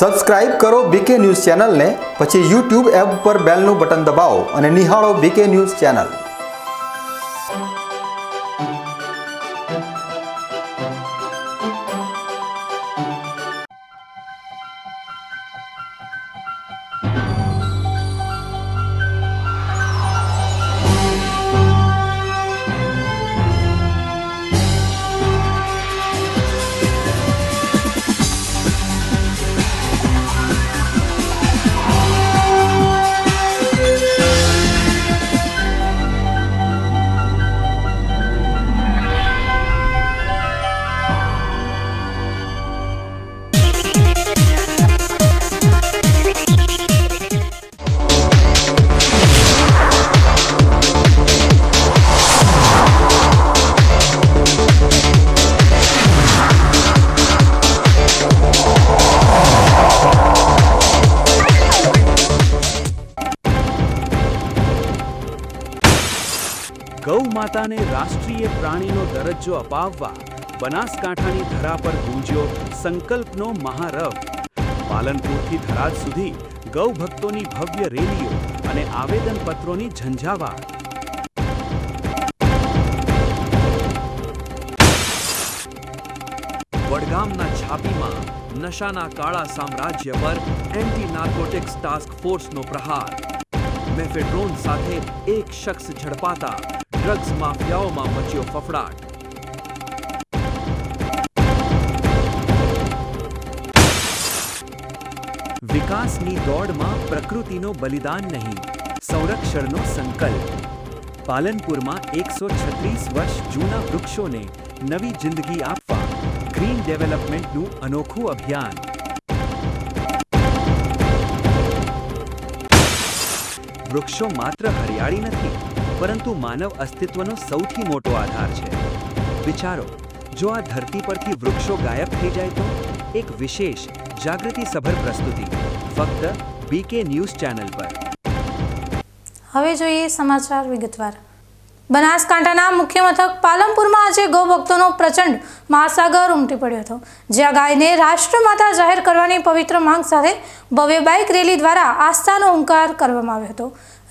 Subscribe કરો બીકે news ચેનલને, પછી YouTube એપ પર બેલનું બટન દબાવો અને નિહાળો બીકે ન્યૂઝ ચેનલ। ગૌ માતાને રાષ્ટ્રીય પ્રાણીનો દરજ્જો અપાવવા બનાસકાંઠાની ધરા પર ગુંજ્યો સંકલ્પનો મહારવ। પાલનપુરથી થરાદ સુધી ગૌ ભક્તોની ભવ્ય રેલીઓ અને આવેદનપત્રોની ઝંઝાવાત। વડગામના છાપીમાં નશાના કાળા સામ્રાજ્ય પર એન્ટી નાર્કોટિક્સ ટાસ્ક ફોર્સનો પ્રહાર। મેફેડ્રોન સાથે એક શખ્સ ઝડપાતા ડ્રગ્સ માફિયાઓમાં મચ્યો ફફડાટ। વિકાસની દોડમાં પ્રકૃતિનો બલિદાન નહીં, સંરક્ષણનો સંકલ્પ। પાલનપુરમાં 136 વર્ષ જૂના વૃક્ષોને નવી જિંદગી આપવા ગ્રીન ડેવલપમેન્ટનું અનોખું અભિયાન। વૃક્ષો માત્ર હરિયાળી નથી, પરંતુ માનવ અસ્તિત્વનો સૌથી મોટો આધાર છે। વિચારો, જો આ ધરતી પરથી વૃક્ષો ગાયબ થઈ જાય તો? એક વિશેષ જાગૃતિસભર પ્રસ્તુતિ ફક્ત બીકે ન્યૂઝ ચેનલ પર। હવે જોઈએ સમાચાર વિગતવાર। બનાસકાંઠાના મુખ્ય મથક પાલનપુરમાં આજે ગૌભક્તોનો પ્રચંડ મહાસાગર ઉમટી પડ્યો હતો, જ્યાં ગાયને રાષ્ટ્રમાતા જાહેર કરવાની પવિત્ર માંગ સાથે ભવ્ય બાઇક રેલી દ્વારા આસ્થાનો હુંકાર કરવામાં આવ્યો હતો।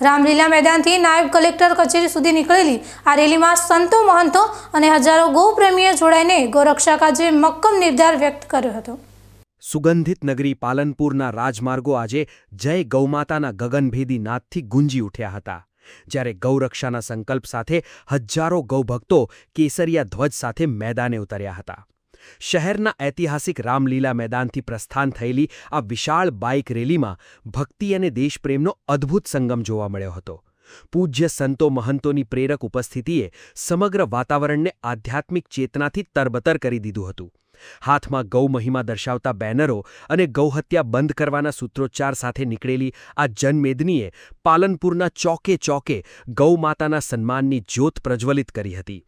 રામલીલા મેદાનથી નાયબ કલેક્ટર કચેરી સુધી નીકળેલી આ રેલીમાં સંતો, મહંતો અને હજારો ગૌપ્રેમીઓ જોડાઈને ગૌરક્ષા કાજે મક્કમ નિર્ધાર વ્યક્ત કર્યો હતો। સુગંધિત નગરી પાલનપુરના રાજમાર્ગો આજે જય ગૌમાતાના ગગનભેદી નાદથી ગુંજી ઉઠ્યા હતા, જ્યારે ગૌરક્ષાના સંકલ્પ સાથે હજારો ગૌભક્તો કેસરિયા ધ્વજ સાથે મેદાને ઉતર્યા હતા। શહેરના ઐતિહાસિક રામલીલા મેદાનથી પ્રસ્થાન થયેલી આ વિશાળ બાઇક રેલીમાં ભક્તિ અને દેશપ્રેમનો અદ્ભુત સંગમ જોવા મળ્યો હતો। પૂજ્ય સંતો, મહંતોની પ્રેરક ઉપસ્થિતિએ સમગ્ર વાતાવરણને આધ્યાત્મિક ચેતનાથી તરબતર કરી દીધું હતું। હાથમાં ગૌ મહિમા દર્શાવતા બેનરો અને ગૌહત્યા બંધ કરવાના સૂત્રોચ્ચાર સાથે નીકળેલી આ જનમેદનીએ પાલનપુરના ચોકે ચોકે ગૌમાતાના સન્માનની જ્યોત પ્રજ્વલિત કરી હતી।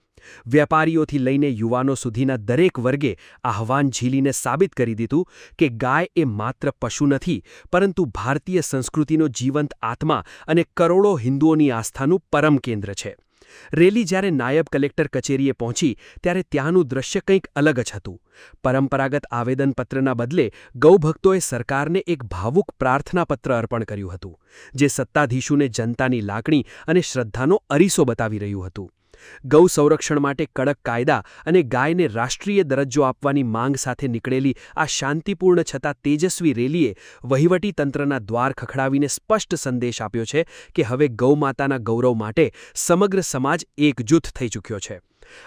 વેપારીઓથી લઈને યુવાનો સુધીના દરેક વર્ગે આહ્વાન ઝીલીને સાબિત કરી દીધું કે ગાય એ માત્ર પશુ નથી, પરંતુ ભારતીય સંસ્કૃતિનો જીવંત આત્મા અને કરોડો હિન્દુઓની આસ્થાનું પરમ કેન્દ્ર છે। રેલી જ્યારે નાયબ કલેક્ટર કચેરીએ પહોંચી ત્યારે ત્યાંનું દ્રશ્ય કંઈક અલગ જ હતું। પરંપરાગત આવેદનપત્રના બદલે ગૌભક્તોએ સરકારને એક ભાવુક પ્રાર્થનાપત્ર અર્પણ કર્યું હતું, જે સત્તાધીશોને જનતાની લાગણી અને શ્રદ્ધાનો અરીસો બતાવી રહ્યું હતું। ગૌ સંરક્ષણ માટે કડક કાયદા અને ગાયને રાષ્ટ્રીય દરજ્જો આપવાની માંગ સાથે નીકળેલી આ શાંતિપૂર્ણ છતાં તેજસ્વી રેલીએ વહીવટીતંત્રના દ્વાર ખખડાવીને સ્પષ્ટ સંદેશ આપ્યો છે કે હવે ગૌમાતાના ગૌરવ માટે સમગ્ર સમાજ એકજૂથ થઈ ચૂક્યો છે।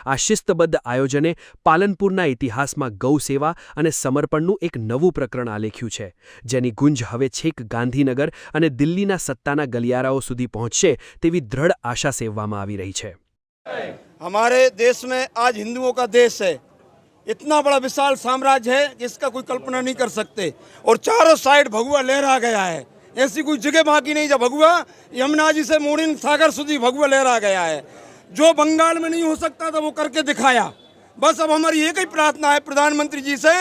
આ શિસ્તબદ્ધ આયોજને પાલનપુરના ઇતિહાસમાં ગૌ સેવા અને સમર્પણનું એક નવું પ્રકરણ આલેખ્યું છે, જેની ગુંજ હવે છેક ગાંધીનગર અને દિલ્હીના સત્તાના ગલિયારાઓ સુધી પહોંચશે તેવી દ્રઢ આશા સેવવામાં આવી રહી છે। हमारे देश में आज हिंदुओं का देश है, इतना बड़ा विशाल साम्राज्य है कि इसका कोई कल्पना नहीं कर सकते, और चारों साइड भगवा लहरा गया है। ऐसी कोई जगह बाकी नहीं जब भगवा यमुना जी से मोरिन सागर सुधी भगवा लहरा गया है। जो बंगाल में नहीं हो सकता था वो करके दिखाया, बस अब हमारी एक ही प्रार्थना है प्रधानमंत्री जी से,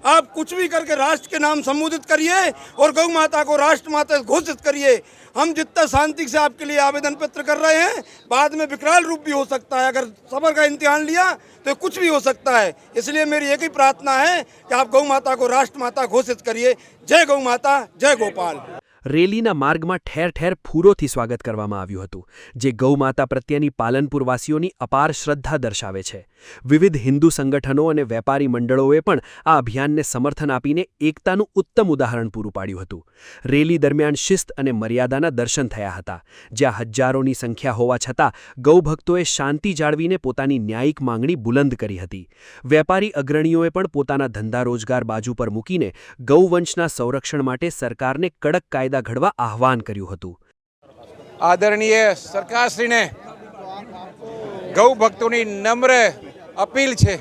आप कुछ भी करके राष्ट्र के नाम संबोधित करिए और गौ माता को राष्ट्र माता घोषित करिए। हम जितना शांति से आपके लिए आवेदन पत्र कर रहे हैं, बाद में विकराल रूप भी हो सकता है। अगर सबर का इम्तिहान लिया तो कुछ भी हो सकता है। इसलिए मेरी एक ही प्रार्थना है कि आप गौ माता को राष्ट्र माता घोषित करिए। जय गौ माता, जय गोपाल। રેલીના માર્ગમાં ઠેર ઠેર ફૂલોથી સ્વાગત કરવામાં આવ્યું હતું, જે ગૌમાતા પ્રત્યેની પાલનપુરવાસીઓની અપાર શ્રદ્ધા દર્શાવે છે. વિવિધ હિન્દુ સંગઠનો અને વેપારી મંડળોએ પણ આ અભિયાનને સમર્થન આપીને એકતાનું ઉત્તમ ઉદાહરણ પૂરું પાડ્યું હતું. રેલી દરમિયાન શિસ્ત અને મર્યાદાના દર્શન થયા હતા, જ્યાં હજારોની સંખ્યા હોવા છતાં ગૌભક્તોએ શાંતિ જાળવીને પોતાની ન્યાયિક માંગણી બુલંદ કરી હતી. વેપારી અગ્રણીઓએ પણ પોતાના ધંધા રોજગાર બાજુ પર મૂકીને ગૌવંશના સંરક્ષણ માટે સરકારને કડક કાયદા ઘડવા આહવાન કર્યું હતું. આદરણીય સરકારશ્રીને ગૌ ભક્તોની નમ્ર અપીલ છે,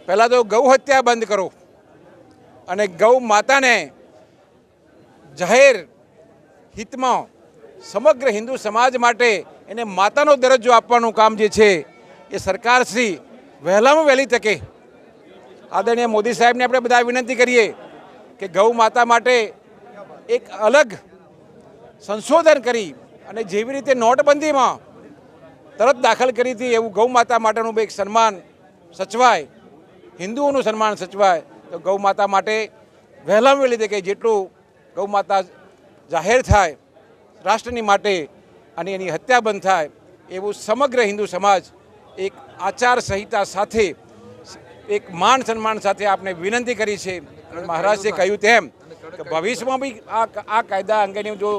પહેલાં તો ગૌ હત્યા બંધ કરો અને ગૌ માતાને જાહેર હિતમાં સમગ્ર હિન્દુ સમાજ માટે એને માતાનો દરજ્જો આપવાનું કામ જે છે એ સરકારશ્રી વહેલામાં વહેલી તકે આદરણીય મોદી સાહેબને આપણે બધા વિનંતી કરીએ કે ગૌ માતા માટે એક અલગ સંશોધન કરી અને જેવી રીતે નોટબંધીમાં તરત દાખલ કરી હતી એવું ગૌ માતા માટેનું એક સન્માન સચવાય, હિન્દુઓનું સન્માન સચવાય, તો ગૌ માતા માટે વહેલામાં વહેલી તકે જેટલું ગૌ માતા જાહેર થાય રાષ્ટ્રની માટે અને એની હત્યા બંધ થાય એવું સમગ્ર હિન્દુ સમાજ એક આચાર સંહિતા સાથે એક માન સન્માન સાથે આપણે વિનંતી કરી છે. મહારાજે કહ્યું તેમ કે ભવિષ્યમાં બી આ કાયદા અંગેની જો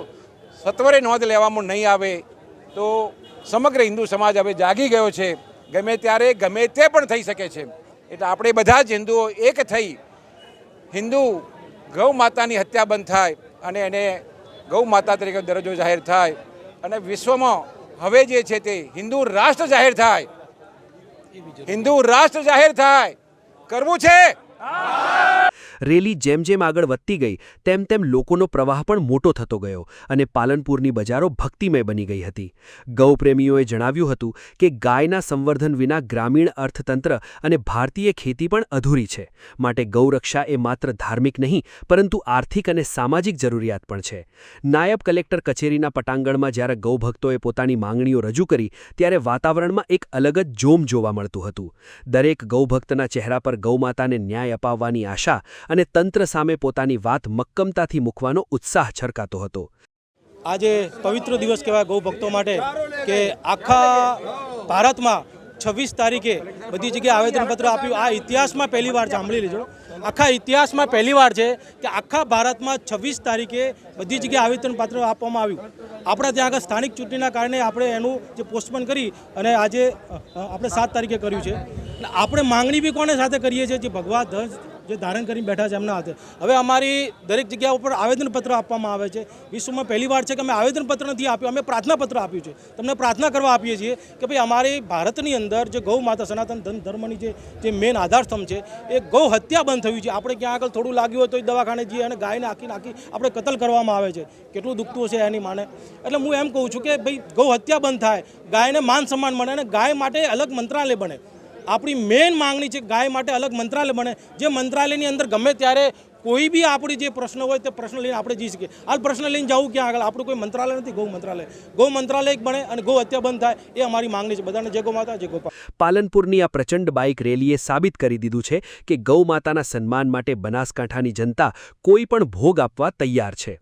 સત્વરે નોંધ લેવામાં નહીં આવે તો સમગ્ર હિન્દુ સમાજ હવે જાગી ગયો છે. ગમે ત્યારે ગમે તે પણ થઈ શકે છે. એટલે આપણે બધા જ હિન્દુઓ એક થઈ હિન્દુ ગૌ માતાની હત્યા બંધ થાય અને એને ગૌ માતા તરીકે દરજ્જો જાહેર થાય અને વિશ્વમાં હવે જે છે તે હિન્દુ રાષ્ટ્ર જાહેર થાય, હિન્દુ રાષ્ટ્ર જાહેર થાય, કરવું છે. રેલી જેમ જેમ આગળ વધતી ગઈ તેમ તેમ લોકોનો પ્રવાહ પણ મોટો થતો ગયો અને પાલનપુરની બજારો ભક્તિમય બની ગઈ હતી. ગૌપ્રેમીઓએ જણાવ્યું હતું કે ગાયના સંવર્ધન વિના ગ્રામીણ અર્થતંત્ર અને ભારતીય ખેતી પણ અધૂરી છે. માટે ગૌરક્ષા એ માત્ર ધાર્મિક નહીં પરંતુ આર્થિક અને સામાજિક જરૂરિયાત પણ છે. નાયબ કલેક્ટર કચેરીના પટાંગણમાં જ્યારે ગૌભક્તોએ પોતાની માંગણીઓ રજૂ કરી ત્યારે વાતાવરણમાં એક અલગ જ જોમ જોવા મળતું હતું. દરેક ગૌભક્તના ચહેરા પર ગૌમાતાને ન્યાય અપાવવાની આશા અને તંત્ર સામે પોતાની વાત મક્કમતાથી મૂકવાનો ઉત્સાહ છલકાતો હતો. આજે પવિત્ર દિવસ કહેવાય ગૌ ભક્તો માટે કે આખા ભારતમાં 26 તારીખે બધી જગ્યાએ આવેદનપત્ર આપ્યું. આ ઇતિહાસમાં પહેલીવાર સાંભળી લેજો, આખા ઇતિહાસમાં પહેલીવાર છે કે આખા ભારતમાં 26 તારીખે બધી જગ્યાએ આવેદનપત્ર આપવામાં આવ્યું. આપણા ત્યાં આગળ સ્થાનિક ચૂંટણીના કારણે આપણે એનું જે પોસ્ટપોન કરી અને આજે આપણે 7 તારીખે કર્યું છે. એટલે આપણે માંગણી બી કોને સાથે કરીએ છીએ? જે ભગવા ધ્વજ જે ધારણ કરીને બેઠા છે એમના હાથે. હવે અમારી દરેક જગ્યા ઉપર આવેદનપત્ર આપવામાં આવે છે. વિશ્વમાં પહેલીવાર છે કે અમે આવેદનપત્ર નથી આપ્યું, અમે પ્રાર્થનાપત્ર આપ્યું છે. તમને પ્રાર્થના કરવા આપીએ છીએ કે ભાઈ અમારી ભારતની અંદર જે ગૌ માતા સનાતન ધર્મની જે મેન આધારસ્તંભ છે એ ગૌ હત્યા બંધ થયું છે. આપણે ક્યાં આગળ થોડું લાગ્યું હોય તો દવાખાને જઈએ અને ગાયને આખી આપણે કતલ કરવામાં આવે છે. કેટલું દુખતું હશે એની માને. એટલે હું એમ કહું છું કે ભાઈ ગૌ હત્યા બંધ થાય, ગાયને માન સન્માન મળે અને ગાય માટે અલગ મંત્રાલય બને. આપણી મેન માંગણી છે ગાય માટે અલગ મંત્રાલય બને, જે મંત્રાલયની અંદર ગમે ત્યારે કોઈ બી આપણી જે પ્રશ્ન હોય તે પ્રશ્ન લઈને આપણે જઈ શકીએ. આ પ્રશ્ન લઈને જવું ક્યાં આગળ? આપણું કોઈ મંત્રાલય નથી, ગૌ મંત્રાલય. ગૌ મંત્રાલય એક બને અને ગૌ હત્યા બંધ થાય, એ અમારી માંગણી છે. બધાને જય ગૌ માતા, જય ગોપાલ. પાલનપુરની આ પ્રચંડ બાઇક રેલીએ સાબિત કરી દીધું છે કે ગૌ માતાના સન્માન માટે બનાસકાંઠાની જનતા કોઈ પણ ભોગ આપવા તૈયાર છે.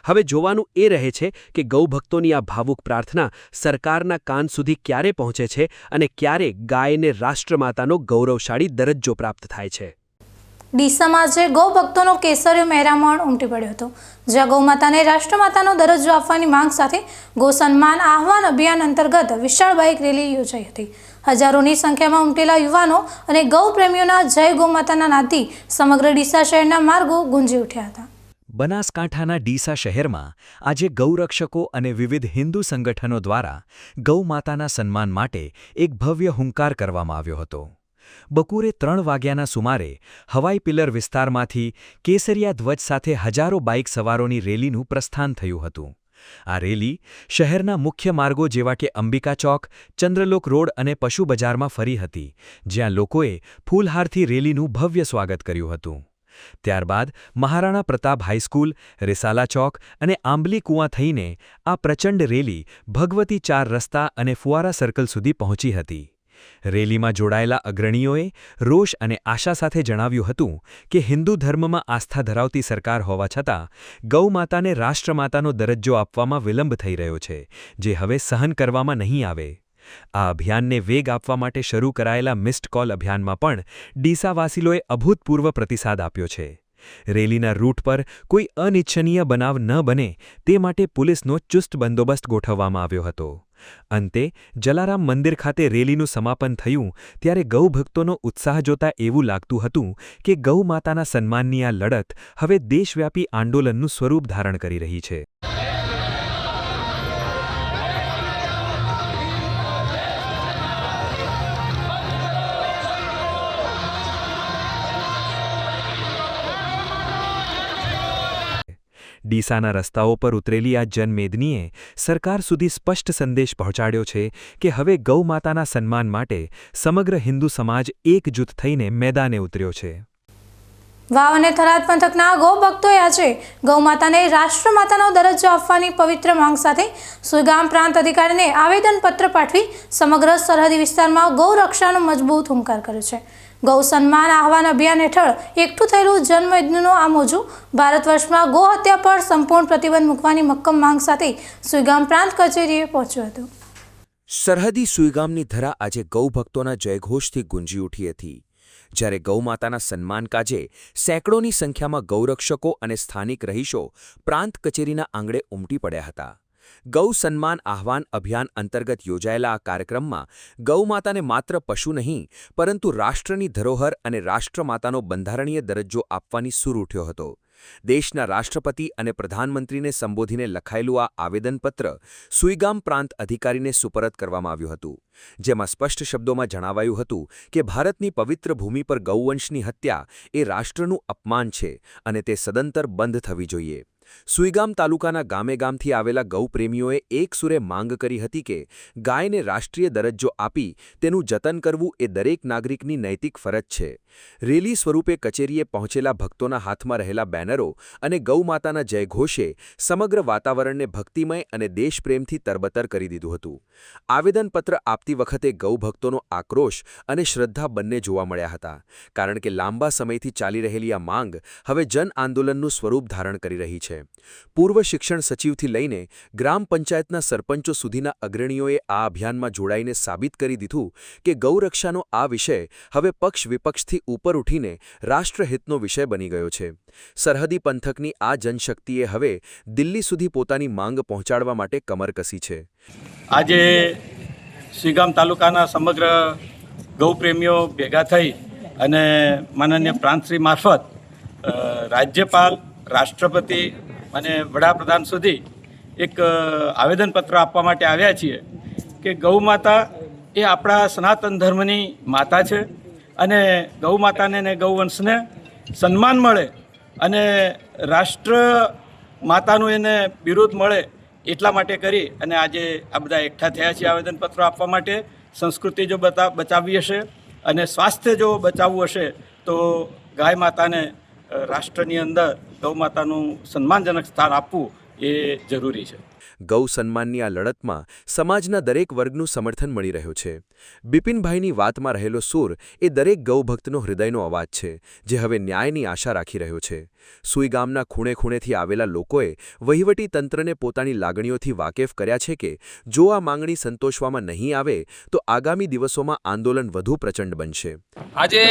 હવે જોવાનું એ રહે છે કે ગૌભક્તોની આ ભાવુક પ્રાર્થના સરકારના કાન સુધી ક્યારે પહોંચે છે અને ક્યારે ગાયને રાષ્ટ્રમાતાનો ગૌરવશાળી દરજ્જો પ્રાપ્ત થાય છે. ડીસામાં આજે ગૌ ભક્તોનો કેસરીયો મહેરામણ ઉમટી પડ્યો હતો, જ્યાં ગૌમાતાને રાષ્ટ્રમાતાનો દરજ્જો આપવાની માંગ સાથે ગૌ સન્માન આહવાન અભિયાન અંતર્ગત વિશાળ બાઇક રેલી યોજાઈ હતી. હજારોની સંખ્યામાં ઉમટેલા યુવાનો અને ગૌ પ્રેમીઓના જય ગૌમાતાના નાદથી સમગ્ર ડીસા શહેરના માર્ગો ગુંજી ઉઠ્યા હતા. બનાસકાંઠાના ડીસા શહેરમાં આજે ગૌરક્ષકો અને વિવિધ હિન્દુ સંગઠનો દ્વારા ગૌમાતાના સન્માન માટે એક ભવ્ય હુંકાર કરવામાં આવ્યો હતો. બપોરે 3 વાગ્યાના સુમારે હવાઈ પિલર વિસ્તારમાંથી કેસરિયા ધ્વજ સાથે હજારો બાઇક સવારોની રેલીનું પ્રસ્થાન થયું હતું. આ રેલી શહેરના મુખ્ય માર્ગો જેવા કે અંબિકા ચોક, ચંદ્રલોક રોડ અને પશુ બજારમાં ફરી હતી, જ્યાં લોકોએ ફૂલહારથી રેલીનું ભવ્ય સ્વાગત કર્યું હતું. ત્યારબાદ મહારાણા પ્રતાપ હાઈસ્કૂલ, રિસાલા ચોક અને આંબલી કૂવા થઈને આ પ્રચંડ રેલી ભગવતી 4 રસ્તા અને ફુવારા સર્કલ સુધી પહોંચી હતી. રેલીમાં જોડાયેલા અગ્રણીઓએ રોષ અને આશા સાથે જણાવ્યું હતું કે હિન્દુ ધર્મમાં આસ્થા ધરાવતી સરકાર હોવા છતાં ગૌમાતાને રાષ્ટ્રમાતાનો દરજ્જો આપવામાં વિલંબ થઈ રહ્યો છે, જે હવે સહન કરવામાં નહીં આવે. આ અભિયાનને વેગ આપવા માટે શરૂ કરાયેલા મિસ્ડ કોલ અભિયાનમાં પણ ડીસાવાસીઓએ અભૂતપૂર્વ પ્રતિસાદ આપ્યો છે. રેલીના રૂટ પર કોઈ અનિચ્છનીય બનાવ ન બને તે માટે પોલીસનો ચુસ્ત બંદોબસ્ત ગોઠવવામાં આવ્યો હતો. અંતે જલારામ મંદિર ખાતે રેલીનું સમાપન થયું ત્યારે ગૌભક્તોનો ઉત્સાહ જોતા એવું લાગતું હતું કે ગૌમાતાના સન્માનની આ લડત હવે દેશવ્યાપી આંદોલનનું સ્વરૂપ ધારણ કરી રહી છે. ડીસાના રસ્તાઓ પર ઉતરેલી આ જનમેદનીએ સરકાર સુધી સ્પષ્ટ સંદેશ પહોંચાડ્યો છે કે હવે ગૌમાતાના સન્માન માટે સમગ્ર હિન્દુ સમાજ એકજૂથ થઈને મેદાને ઉતર્યો છે. વાવ અને થરાદ પંથકના ગૌ ભક્તોએ આજે ગૌમાતાને રાષ્ટ્રમાતાનો દરજ્જો આપવાની પવિત્ર માંગ સાથે સુઈગામ પ્રાંત અધિકારીને આવેદનપત્ર પાઠવી સમગ્ર સરહદી વિસ્તારમાં ગૌ રક્ષાનો મજબૂત હુંકાર કર્યો છે. ગૌ સન્માન આહવાન અભિયાન હેઠળ એકઠું થયેલું જનમેદનીનું આ મોજું ભારત વર્ષમાં ગૌ હત્યા પર સંપૂર્ણ પ્રતિબંધ મૂકવાની મક્કમ માંગ સાથે સુઈગામ પ્રાંત કચેરીએ પહોંચ્યું હતું. સરહદી સુઈગામની ધરા આજે ગૌભક્તોના જયઘોષથી ગુંજી ઉઠી હતી. જ્યારે ગૌમાતાના સન્માન કાજે સેંકડોની સંખ્યામાં ગૌરક્ષકો અને સ્થાનિક રહીશો પ્રાંત કચેરીના આંગણે ઉમટી પડ્યા હતા. ગૌ સન્માન આહવાન અભિયાન અંતર્ગત યોજાયેલા આ કાર્યક્રમમાં ગૌમાતાને માત્ર પશુ નહીં પરંતુ રાષ્ટ્રની ધરોહર અને રાષ્ટ્રમાતાનો બંધારણીય દરજ્જો આપવાની સૂર ઉઠ્યો હતો. દેશના રાષ્ટ્રપતિ અને પ્રધાનમંત્રીને સંબોધીને લખાયેલું આ આવેદનપત્ર સુઈગામ પ્રાંત અધિકારીને સુપરત કરવામાં આવ્યું હતું, જેમાં સ્પષ્ટ શબ્દોમાં જણાવાયું હતું કે ભારતની પવિત્ર ભૂમિ પર ગૌવંશની હત્યા એ રાષ્ટ્રનું અપમાન છે અને તે સદંતર બંધ થવી જોઈએ. સુઈગામ તાલુકાના ગામે-ગામથી આવેલા ગૌપ્રેમીઓએ એકસૂરે માંગ કરી હતી કે ગાયને રાષ્ટ્રીય દરજ્જો આપી તેનું જતન કરવું એ દરેક નાગરિકની નૈતિક ફરજ છે. રેલી સ્વરૂપે કચેરીએ પહોંચેલા ભક્તોના હાથમાં રહેલા બેનરો અને ગૌમાતાના જયઘોષે સમગ્ર વાતાવરણને ભક્તિમય અને દેશપ્રેમથી તરબતર કરી દીધું હતું. આવેદનપત્ર આપતી વખતે ગૌભક્તોનો આક્રોશ અને શ્રદ્ધા બંને જોવા મળ્યા હતા, કારણ કે લાંબા સમયથી ચાલી રહેલી આ માંગ હવે જન આંદોલનનું સ્વરૂપ ધારણ કરી રહી છે. પૂર્વ શિક્ષણ સચિવથી લઈને ગ્રામ પંચાયતના સરપંચો સુધીના અગ્રણીઓએ આ અભિયાનમાં જોડાઈને સાબિત કરી દીધું કે ગૌરક્ષાનો આ વિષય હવે પક્ષ વિપક્ષથી ઉપર ઉઠીને રાષ્ટ્રહિતનો વિષય બની ગયો છે. સરહદી પંથકની આ જનશક્તિએ હવે દિલ્હી સુધી પોતાની માંગ પહોંચાડવા માટે કમર કસી છે. આજે સુઈગામ તાલુકાના સમગ્ર ગૌપ્રેમીઓ ભેગા થઈ અને માનનીય પ્રાંતશ્રી મારફત રાજ્યપાલ, રાષ્ટ્રપતિ અને વડાપ્રધાન સુધી એક આવેદનપત્ર આપવા માટે આવ્યા છીએ કે ગૌમાતા એ આપણા સનાતન ધર્મની માતા છે અને ગૌમાતાને ને ગૌવંશને સન્માન મળે અને રાષ્ટ્ર માતાનું એને બિરુદ મળે એટલા માટે કરી અને આજે આ બધા એકઠા થયા છે આવેદનપત્રો આપવા માટે. સંસ્કૃતિ જો બચાવવી હશે અને સ્વાસ્થ્ય જો બચાવવું હશે તો ગાય માતાને રાષ્ટ્રની અંદર ગૌમાતાનું સન્માનજનક સ્થાન આપવું એ જરૂરી છે. ગૌ સન્માનની આ લડતમાં સમાજના દરેક વર્ગનું સમર્થન મળી રહ્યું છે. બિપિનભાઈની વાતમાં રહેલો સૂર એ દરેક ગૌભક્તનો હૃદયનો અવાજ છે, જે હવે ન્યાયની આશા રાખી રહ્યો છે. સુઈગામના ખૂણે ખૂણેથી આવેલા લોકોએ વહીવટી તંત્રને પોતાની લાગણીઓથી વાકેફ કર્યા છે કે જો આ માંગણી સંતોષવામાં નહીં આવે તો આગામી દિવસોમાં આંદોલન વધુ પ્રચંડ બનશે. આજે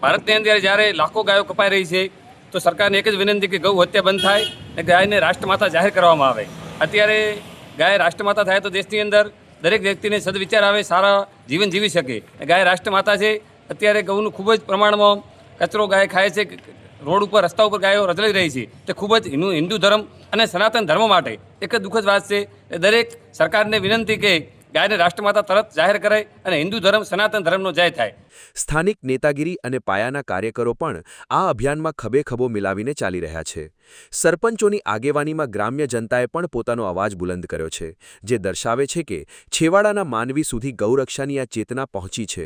ભારતની અંદર જ્યારે લાખો ગાયો કપાઈ રહી છે તો સરકારને એક જ વિનંતી કે ગૌ હત્યા બંધ થાય અને ગાયને રાષ્ટ્રમાતા જાહેર કરવામાં આવે. અત્યારે ગાય રાષ્ટ્રમાતા થાય તો દેશની અંદર દરેક વ્યક્તિને સદવિચાર આવે, સારા જીવન જીવી શકે. ગાય રાષ્ટ્રમાતા છે. અત્યારે ગૌનું ખૂબ જ પ્રમાણમાં કચરો ગાય ખાય છે, રોડ ઉપર રસ્તા ઉપર ગાયો રજળી રહી છે. તે ખૂબ જ હિન્દુ ધર્મ અને સનાતન ધર્મ માટે એક જ દુઃખદ વાત છે. દરેક સરકારને વિનંતી કે ગાયને રાષ્ટ્રમાતા તરત જાહેર કરે અને હિન્દુ ધર્મ સનાતન ધર્મનો જય થાય. સ્થાનિક નેતાગીરી અને પાયાના કાર્યકરો પણ આ અભિયાનમાં ખભે ખભો મિલાવીને ચાલી રહ્યા છે. સરપંચોની આગેવાનીમાં ગ્રામ્ય જનતાએ પણ પોતાનો અવાજ બુલંદ કર્યો છે, જે દર્શાવે છે કે છેવાડાના માનવી સુધી ગૌરક્ષાની આ ચેતના પહોંચી છે.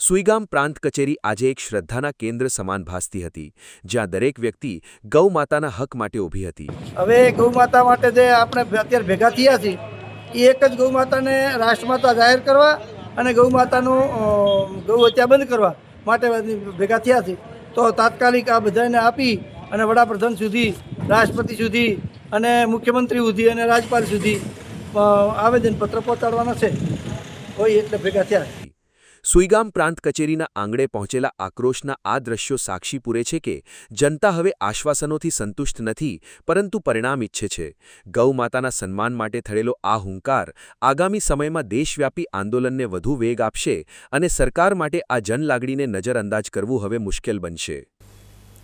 સુઈગામ પ્રાંત કચેરી આજે એક શ્રદ્ધાના કેન્દ્ર સમાન ભાસતી હતી, જ્યાં દરેક વ્યક્તિ ગૌ માતાના હક માટે ઊભી હતી. હવે ગૌ માતા માટે જે આપણે અત્યારે ભેગા થયા છીએ એ એક જ ગૌ માતાને રાષ્ટ્રમાતા જાહેર કરવા અને ગૌ માતાનું ગૌ હત્યા બંધ કરવા માટે ભેગા થયા છે. તો તાત્કાલિક આ બધાને આપી અને વડાપ્રધાન સુધી, રાષ્ટ્રપતિ સુધી અને મુખ્યમંત્રી સુધી અને રાજ્યપાલ સુધી આવેદનપત્ર પહોંચાડવાના છે. હોય એટલે ભેગા થયા. સુઈગામ પ્રાંત કચેરીના આંગણે પહોંચેલા આક્રોશના આ દ્રશ્યો સાક્ષી પૂરે છે કે જનતા હવે આશ્વાસનોથી સંતુષ્ટ નથી, પરંતુ પરિણામ ઈચ્છે છે. ગૌ માતાના સન્માન માટે થયેલો આ હુંકાર આગામી સમયમાં દેશવ્યાપી આંદોલનને વધુ વેગ આપશે અને સરકાર માટે આ જનલાગણીને નજરઅંદાજ કરવું હવે મુશ્કેલ બનશે.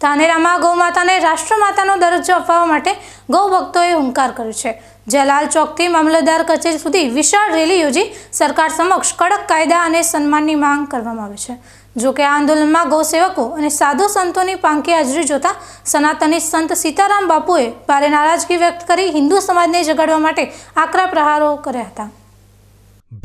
ધાનેરામાં ગૌમાતાને રાષ્ટ્રમાતાનો દરજ્જો અપાવવા માટે ગૌ ભક્તોએ હુંકાર કર્યો છે. જ્યાં લાલ ચોકથી મામલતદાર કચેરી સુધી વિશાળ રેલી યોજી સરકાર સમક્ષ કડક કાયદા અને સન્માનની માંગ કરવામાં આવી છે. જોકે આ આંદોલનમાં ગૌસેવકો અને સાધુ સંતોની પાંખી હાજરી જોતા સનાતની સંત સીતારામ બાપુએ ભારે નારાજગી વ્યક્ત કરી હિન્દુ સમાજને જગાડવા માટે આકરા પ્રહારો કર્યા હતા.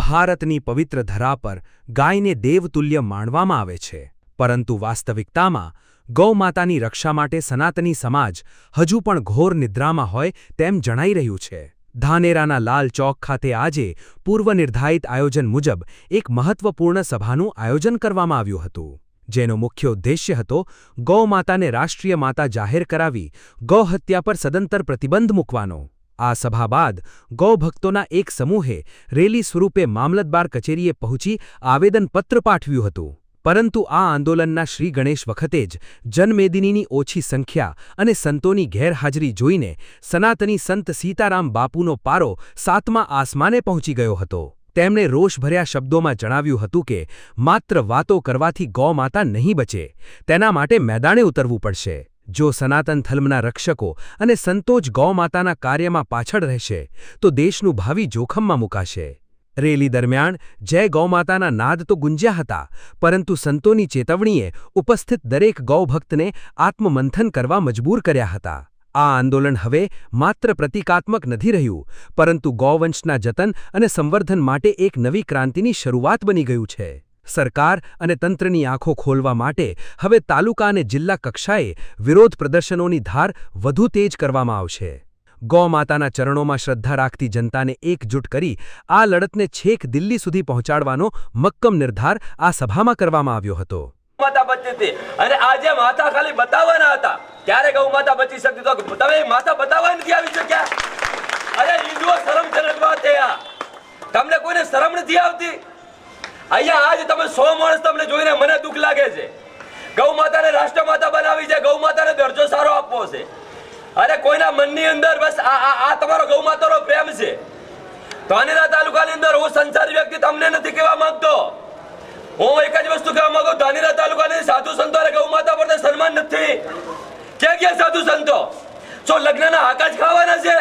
ભારતની પવિત્ર ધરા પર ગાયને દેવતુલ્ય માનવામાં આવે છે, પરંતુ વાસ્તવિકતામાં ગૌમાતાની રક્ષા માટે સનાતની સમાજ હજુ પણ ઘોર નિદ્રામાં હોય તેમ જણાઈ રહ્યું છે. ધાનેરાના લાલ ચોક ખાતે આજે પૂર્વ નિર્ધારિત આયોજન મુજબ એક મહત્વપૂર્ણ સભાનું આયોજન કરવામાં આવ્યું હતું, જેનો મુખ્ય ઉદ્દેશ્ય હતો ગૌમાતાને રાષ્ટ્રીય માતા જાહેર કરાવી ગૌહત્યા પર સદંતર પ્રતિબંધ મૂકવાનો. આ સભા બાદ ગૌભક્તોના એક સમૂહે રેલી સ્વરૂપે મામલતદાર કચેરીએ પહોંચી આવેદનપત્ર પાઠવ્યું હતું. પરંતુ આ આંદોલનના શ્રી ગણેશ વખતે જ જનમેદનીની ઓછી સંખ્યા અને સંતોની ગેરહાજરી જોઈને સનાતની સંત સીતારામ બાપુનો પારો 7મા આસમાને પહોંચી ગયો હતો. તેમણે રોષભર્યા શબ્દોમાં જણાવ્યું હતું કે માત્ર વાતો કરવાથી ગૌમાતા નહીં બચે, તેના માટે મેદાને ઉતરવું પડશે. જો સનાતન ધર્મના રક્ષકો અને સંતો જ ગૌમાતાના કાર્યમાં પાછળ રહેશે તો દેશનું ભાવિ જોખમમાં મુકાશે. રેલી દરમિયાન જય ગૌમાતાના નાદ તો ગુંજ્યા હતા, પરંતુ સંતોની ચેતવણીએ ઉપસ્થિત દરેક ગૌભક્તને આત્મમંથન કરવા મજબૂર કર્યા હતા. આ આંદોલન હવે માત્ર પ્રતિકાત્મક નથી રહ્યું, પરંતુ ગૌવંશના જતન અને સંવર્ધન માટે એક નવી ક્રાંતિની શરૂઆત બની ગયું છે. સરકાર અને તંત્રની આંખો ખોલવા માટે હવે તાલુકા અને જિલ્લા કક્ષાએ વિરોધ પ્રદર્શનોની ધાર વધુ તેજ કરવામાં આવશે. ગૌમાતાના ચરણોમાં શ્રદ્ધા રાખતી જનતાને એકજૂટ કરી આ લડતને છેક દિલ્હી સુધી પહોંચાડવાનો મક્કમ નિર્ધાર આ સભામાં કરવામાં આવ્યો હતો. માતા બચતી હતી અને આજે માતા ખાલી બતાવવાના હતા, ક્યારે ગૌ માતા બચી શકતી તો તમે માતા બતાવવા નથી આવી શક્યા. અરે હિન્દુઓ શરમજનક વાત છે આ. તમને કોઈને શરમ નથી આવતી? અહીંયા આજ તમે 100 માણસ તમને જોઈને મને દુઃખ લાગે છે. ગૌ માતાને રાષ્ટ્રમાતા બનાવી છે, ગૌ માતાને દરજ્જો સારો આપવો છે. અરે કોઈના મનની અંદર બસ આ તમારો ગૌ માતાનો પ્રેમ છે. ધાનેરા તાલુકાની અંદર હું સંસારી વ્યક્તિ તમને નથી કહેવા માંગતો. હું એક જ વસ્તુ કહેવા માંગુ, ધાનેરા તાલુકાની સાધુ સંતોને ગૌ માતા પર સન્માન નથી. ક્યાં સાધુ સંતો? શું લગ્નના હાકા જ ખાવાના છે?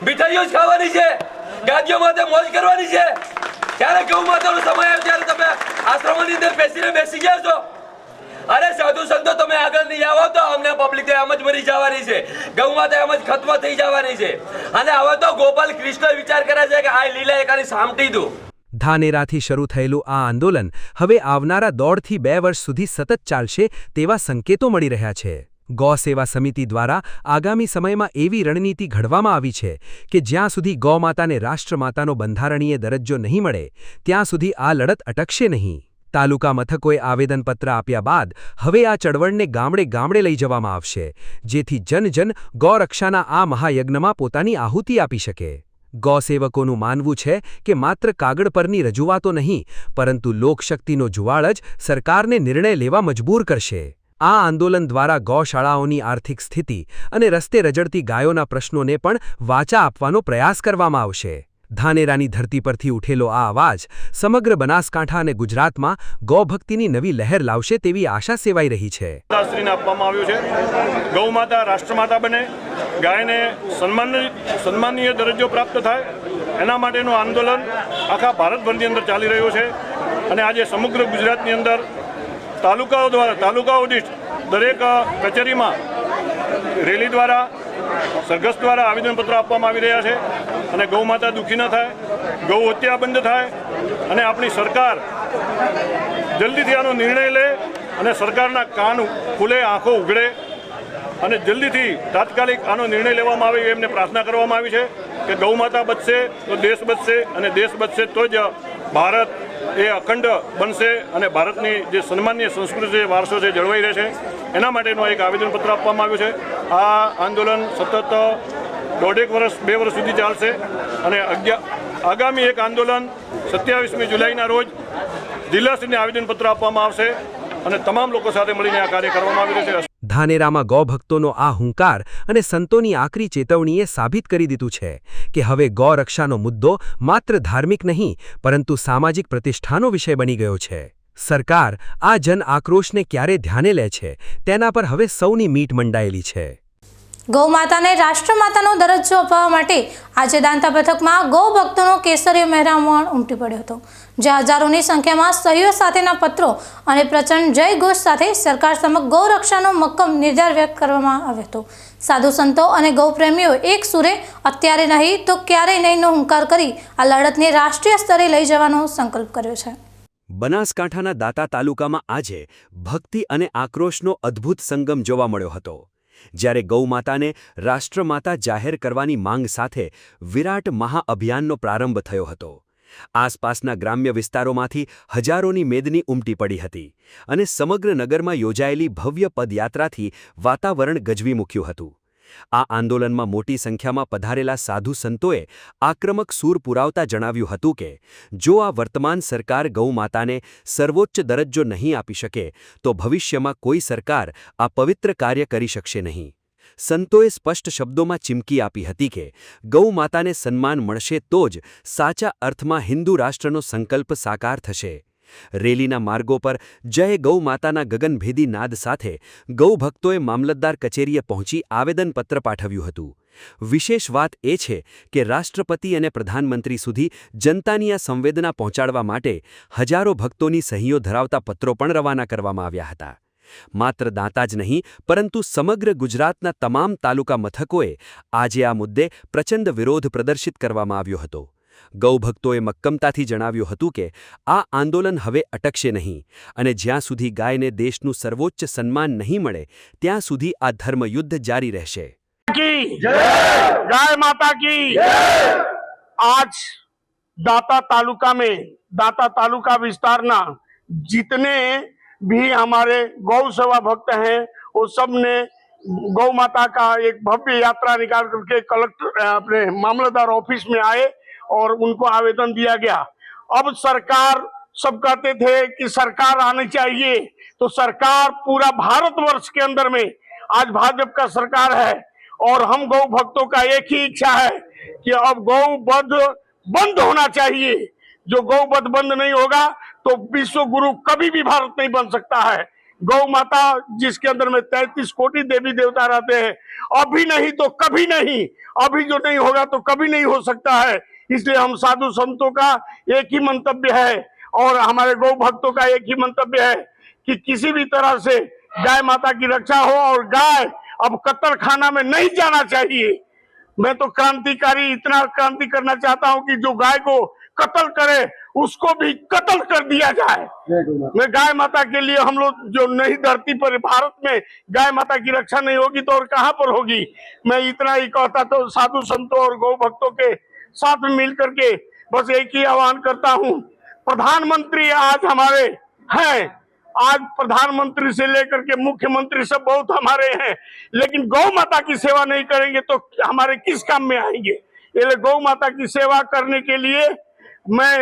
મીઠાઈઓ જ ખાવાની છે? ગાદીઓ માટે મોજ કરવાની છે? ક્યારે ગૌ માતાનો સમય આવે ત્યારે તમે આશ્રમની અંદર બેસી ગયા છો? અરે સાધુ સંતો તમે આગળ નહીં આવો તો અમને પબ્લિક એમ જ મરી જવાની છે, ગૌ માતા એમ જ ખત્મ થઈ જવાની છે. અને હવે તો ગોપાલ કૃષ્ણ વિચાર કરે છે કે આ લીલા એકાની સામટી દો. ધાનેરાથી શરૂ થયેલું આ આંદોલન હવે આવનારા 1.5 થી 2 વર્ષ સુધી સતત ચાલશે તેવા સંકેતો મળી રહ્યા છે. ગૌ સેવા સમિતિ દ્વારા આગામી સમયમાં એવી રણનીતિ ઘડવામાં આવી છે કે જ્યાં સુધી ગૌમાતાને રાષ્ટ્રમાતાનો બંધારણીય દરજ્જો નહીં મળે ત્યાં સુધી આ લડત અટકશે નહીં. તાલુકા મથકોએ આવેદનપત્ર આપ્યા બાદ હવે આ ચળવળને ગામડે ગામડે લઈ જવામાં આવશે, જેથી જન ગૌરક્ષાના આ મહાયજ્ઞમાં પોતાની આહુતિ આપી શકે. ગૌસેવકોનું માનવું છે કે માત્ર કાગળ પરની રજૂઆતો નહીં, પરંતુ લોકશક્તિનો જુવાળ જ સરકારને નિર્ણય લેવા મજબૂર કરશે. આ આંદોલન દ્વારા ગૌશાળાઓની આર્થિક સ્થિતિ અને રસ્તે રજડતી ગાયોના પ્રશ્નોને પણ વાચા આપવાનો પ્રયાસ કરવામાં આવશે. ધાનેરાની ધરતી પરથી ઉઠેલો આ અવાજ સમગ્ર બનાસકાંઠા અને ગુજરાતમાં ગૌભક્તિની નવી લહેર લાવશે તેવી આશા સેવાઈ રહી છે. શાસ્ત્રીને આપવામાં આવ્યું છે ગૌમાતા રાષ્ટ્રમાતા બને, ગાયને સન્માનીય દરજ્જો પ્રાપ્ત થાય એના માટેનું આંદોલન આખા ભારતભરની અંદર ચાલી રહ્યું છે અને આજે સમગ્ર ગુજરાતની અંદર તાલુકાઓ દીઠ દરેક કચેરીમાં રેલી દ્વારા સરઘસ દ્વારા આવેદનપત્ર આપવામાં આવી રહ્યા છે અને ગૌ માતા દુઃખી ન થાય, ગૌ હત્યા બંધ થાય અને આપણી સરકાર જલ્દીથી આનો નિર્ણય લે અને સરકારના કાન ખુલે, આંખો ઉઘડે અને જલ્દીથી તાત્કાલિક આનો નિર્ણય લેવામાં આવે એમને પ્રાર્થના કરવામાં આવી છે કે ગૌ માતા બચશે તો દેશ બચશે અને દેશ બચશે તો જ ભારત એ અખંડ બનશે અને ભારતની જે સન્માનીય સંસ્કૃતિ વારસો છે જળવાઈ રહેશે. એના માટેનું એક આવેદનપત્ર આપવામાં આવ્યું છે. આ આંદોલન સતત 1.5 વર્ષ 2 વર્ષ સુધી ચાલશે અને આગામી એક આંદોલન 27મી જુલાઈના રોજ જિલ્લાશ્રીને આવેદનપત્ર આપવામાં આવશે અને તમામ લોકો સાથે મળીને આ કાર્ય કરવામાં આવી રહ્યું છે. ધાનેરામાં ગૌભક્તોનો આ હુંકાર અને સંતોની આકરી ચેતવણીએ સાબિત કરી દીધું છે કે હવે ગૌરક્ષાનો મુદ્દો માત્ર ધાર્મિક નહીં પરંતુ સામાજિક પ્રતિષ્ઠાનો વિષય બની ગયો છે. સરકાર આ જન આક્રોશને ક્યારે ધ્યાને લે છે તેના પર હવે સૌની મીટ મંડાયેલી છે. ગૌ માતાને રાષ્ટ્રમાતાનો દરજ્જો અપાવવા માટે આજે દાંતા પથકમાં ગૌ ભક્તોનો કેસરીય મહેરામણ ઉમટી પડ્યો હતો, જ્યાં હજારોની સંખ્યામાં સહીઓ સાથેના પત્રો અને પ્રચંડ જય ઘોષ સાથે સરકાર સમક્ષ ગૌ રક્ષાનો મક્કમ નિર્ધાર વ્યક્ત કરવામાં આવ્યો હતો. સાધુ સંતો અને ગૌપ્રેમીઓ એક સુરે અત્યારે નહીં તો ક્યારેય નહીંનો હુંકાર કરી આ લડતને રાષ્ટ્રીય સ્તરે લઈ જવાનો સંકલ્પ કર્યો છે. બનાસકાંઠાના દાંતા તાલુકામાં આજે ભક્તિ અને આક્રોશનો અદ્ભુત સંગમ જોવા મળ્યો હતો, જ્યારે ગૌમાતાને રાષ્ટ્રમાતા જાહેર કરવાની માંગ સાથે વિરાટ મહાઅભિયાનનો પ્રારંભ થયો હતો. આસપાસના ગ્રામ્ય વિસ્તારોમાંથી હજારોની મેદની ઉમટી પડી હતી અને સમગ્ર નગરમાં યોજાયેલી ભવ્ય પદયાત્રાથી વાતાવરણ ગજવી મૂક્યું હતું. આ આંદોલનમાં મોટી સંખ્યામાં પધારેલા સાધુ સંતોએ આક્રમક સૂર પુરાવતા જણાવ્યું હતું કે જો આ વર્તમાન સરકાર ગૌમાતાને સર્વોચ્ચ દરજ્જો નહીં આપી શકે તો ભવિષ્યમાં કોઈ સરકાર આ પવિત્ર કાર્ય કરી શકશે નહીં. સંતોએ સ્પષ્ટ શબ્દોમાં ચીમકી આપી હતી કે ગૌમાતાને સન્માન મળશે તો જ સાચા અર્થમાં હિન્દુ રાષ્ટ્રનો સંકલ્પ સાકાર થશે. રેલીના માર્ગો પર જય ગૌ માતાના ગગનભેદી નાદ સાથે ગૌભક્તોએ મામલતદાર કચેરીએ પહોંચી આવેદનપત્ર પાઠવ્યું હતું. વિશેષ વાત એ છે કે રાષ્ટ્રપતિ અને પ્રધાનમંત્રી સુધી જનતાની આ સંવેદના પહોંચાડવા માટે હજારો ભક્તોની સહીઓ ધરાવતા પત્રો પણ રવાના કરવામાં આવ્યા હતા. માત્ર દાંતા જ નહીં પરંતુ સમગ્ર ગુજરાતના તમામ તાલુકા મથકોએ આજે આ મુદ્દે પ્રચંડ વિરોધ પ્રદર્શિત કરવામાં આવ્યો હતો. ગૌભક્તોએ મક્કમતાથી જણાવ્યું હતું કે આ આંદોલન હવે અટકશે નહીં અને જ્યાં સુધી ગાયને દેશનું સર્વોચ્ચ સન્માન નહીં મળે ત્યાં સુધી આ ધર્મયુદ્ધ જારી રહેશે. गाय माता की आज दाता तालुका विस्तारना जितने भी हमारे गौ सेवा भक्त हैं वो सब ने गौ माता का एक भव्य यात्रा निकाल करके कलेक्टर अपने मामलतदार ऑफिस में आए और उनको आवेदन दिया गया. अब सरकार सब कहते थे कि सरकार आनी चाहिए, तो सरकार पूरा भारतवर्ष के अंदर में आज भाजपा का सरकार है और हम गौ भक्तों का एक ही इच्छा है कि अब गौ वध बंद होना चाहिए. जो गौ वध बंद नहीं होगा तो विश्व गुरु कभी भी भारत नहीं बन सकता है. गौ माता जिसके अंदर में 33 कोटि देवी देवता रहते हैं, अभी नहीं तो कभी नहीं, अभी जो नहीं होगा तो कभी नहीं हो सकता है. इसलिए हम साधु संतों का एक ही मंतव्य है और हमारे गौ भक्तों का एक ही मंतव्य है कि किसी भी तरह से गाय माता की रक्षा हो और गाय अब कत्ल खाना में नहीं जाना चाहिए. मैं तो क्रांतिकारी इतना क्रांति करना चाहता हूं कि जो गाय को कत्ल करे उसको भी कत्ल कर दिया जाए. मैं गाय माता के लिए हम लोग जो नहीं धरती पर भारत में गाय माता की रक्षा नहीं होगी तो और कहां पर होगी. मैं इतना ही कहता तो साधु संतों और गौ भक्तों के साथ में मिल करके बस एक ही आह्वान करता हूं. प्रधानमंत्री आज हमारे हैं, आज प्रधानमंत्री से लेकर के मुख्यमंत्री सब बहुत हमारे हैं, लेकिन गौ माता की सेवा नहीं करेंगे तो हमारे किस काम में आएंगे. इसलिए गौ माता की सेवा करने के लिए मैं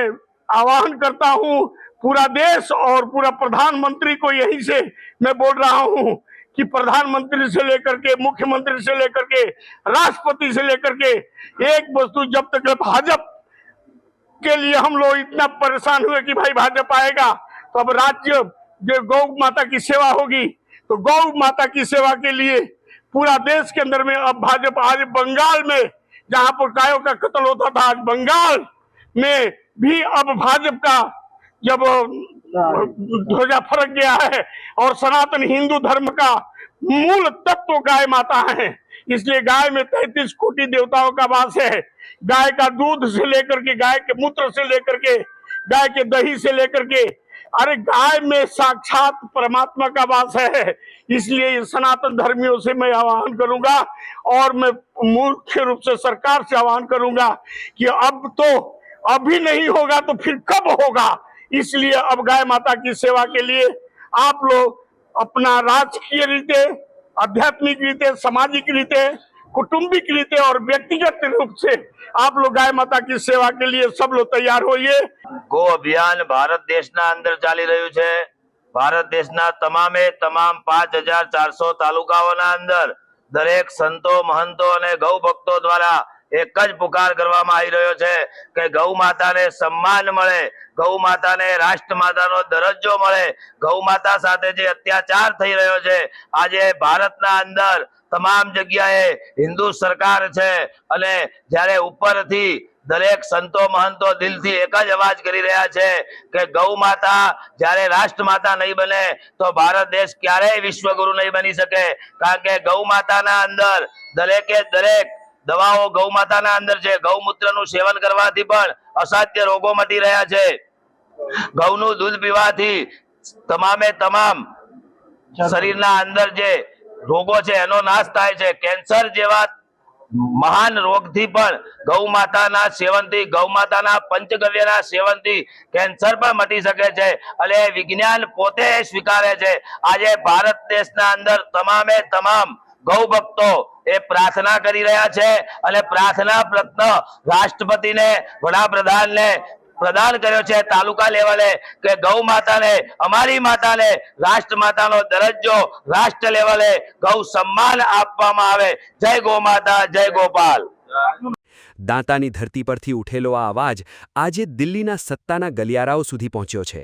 आह्वान करता हूं पूरा देश और पूरा प्रधानमंत्री को. यहीं से मैं बोल रहा हूं कि प्रधानमंत्री से लेकर के मुख्यमंत्री से लेकर के राष्ट्रपति से लेकर के एक वस्तु जब तक भाजपा के लिए हम लोग इतना परेशान हुए कि भाई भाजपा आएगा तो अब राज्य जो गौ माता की सेवा होगी, तो गौ माता की सेवा के लिए पूरा देश के अंदर में अब भाजपा आज बंगाल में जहां पर गायों का कत्ल होता था, आज बंगाल में भी अब भाजपा का जब ध्वजा फरक गया है और सनातन हिंदू धर्म का मूल तत्व गाय माता है, इसलिए गाय में 33 कोटि देवताओं का वास है। गाय का दूध से लेकर के, गाय के मूत्र से लेकर के, गाय के दही से लेकर के, अरे गाय में साक्षात परमात्मा का वास है। इसलिए सनातन धर्मियों से मैं आह्वान करूंगा और मैं मुख्य रूप से सरकार से आह्वान करूंगा कि अब तो अभी नहीं होगा तो फिर कब होगा। इसलिए अब गाय माता की सेवा के लिए आप लोग अपना राजकीय रीते, आध्यात्मिक रीते, सामाजिक रीते, कुटुंबिक रीते और व्यक्तिगत रूप से आप लोग गाय माता की सेवा के लिए सब लोग तैयार होइए। गो अभियान भारत देशना अंदर चाली रह्यु छे। भारत देशना तमामे तमाम 5400 तालुकाओना अंदर दरेक संतो, महंतो अने गौ भक्तो द्वारा एक ज पुकार करवामां आवी रह्यो छे के गौ माता ने सम्मान मळे, गौ माता ने राष्ट्र मातानो दरज्जो मळे। गौ माता साथे जे अत्याचार थई रह्यो छे, आजे भारतना अंदर तमाम जग्याए हिंदू सरकार छे अने ज्यारे उपरथी दरेक संतो महंतो दिलथी एक ज अवाज करी रह्या छे के गौ माता ज्यारे राष्ट्र माता नहीं बने तो भारत देश क्यारेय विश्वगुरु नहीं बनी सके। कारण के गौ माताना अंदर दरेके दरेक दवाओ गौ माताना अंदर छे। गौमूत्रनुं सेवन करवाथी पण असाध्य रोगो मटी रह्या छे। गौનું दूध पीवाथी तमामे तमाम शरीरना अंदर जे रोगो छे एनो नाश थाय छे। कैंसर जेवा महान रोगथी पण गौ माताना सेवनथी, गौ माताना पंचगव्यना सेवनथी कैंसर पण मटी सके छे अने विज्ञान पोते स्वीकारे छे। आजे भारत देशना अंदर तमामे तमाम गौ भक्तो ए प्रार्थना करी रह्या छे अने प्रार्थना प्रत्न राष्ट्रपति ने, वडाप्रधान ने प्रदान कर्यो छे तालुका लेवले के गौ माता ने, अमारी माता ने राष्ट्र मातानो दरज्जो राष्ट्र लेवले गौ सम्मान आपवामां आवे। जय गौ माता, जय गोपाल। દાંતાની ધરતી પરથી ઉઠેલો આ અવાજ આજે દિલ્હીના સત્તાના ગલિયારાઓ સુધી પહોંચ્યો છે।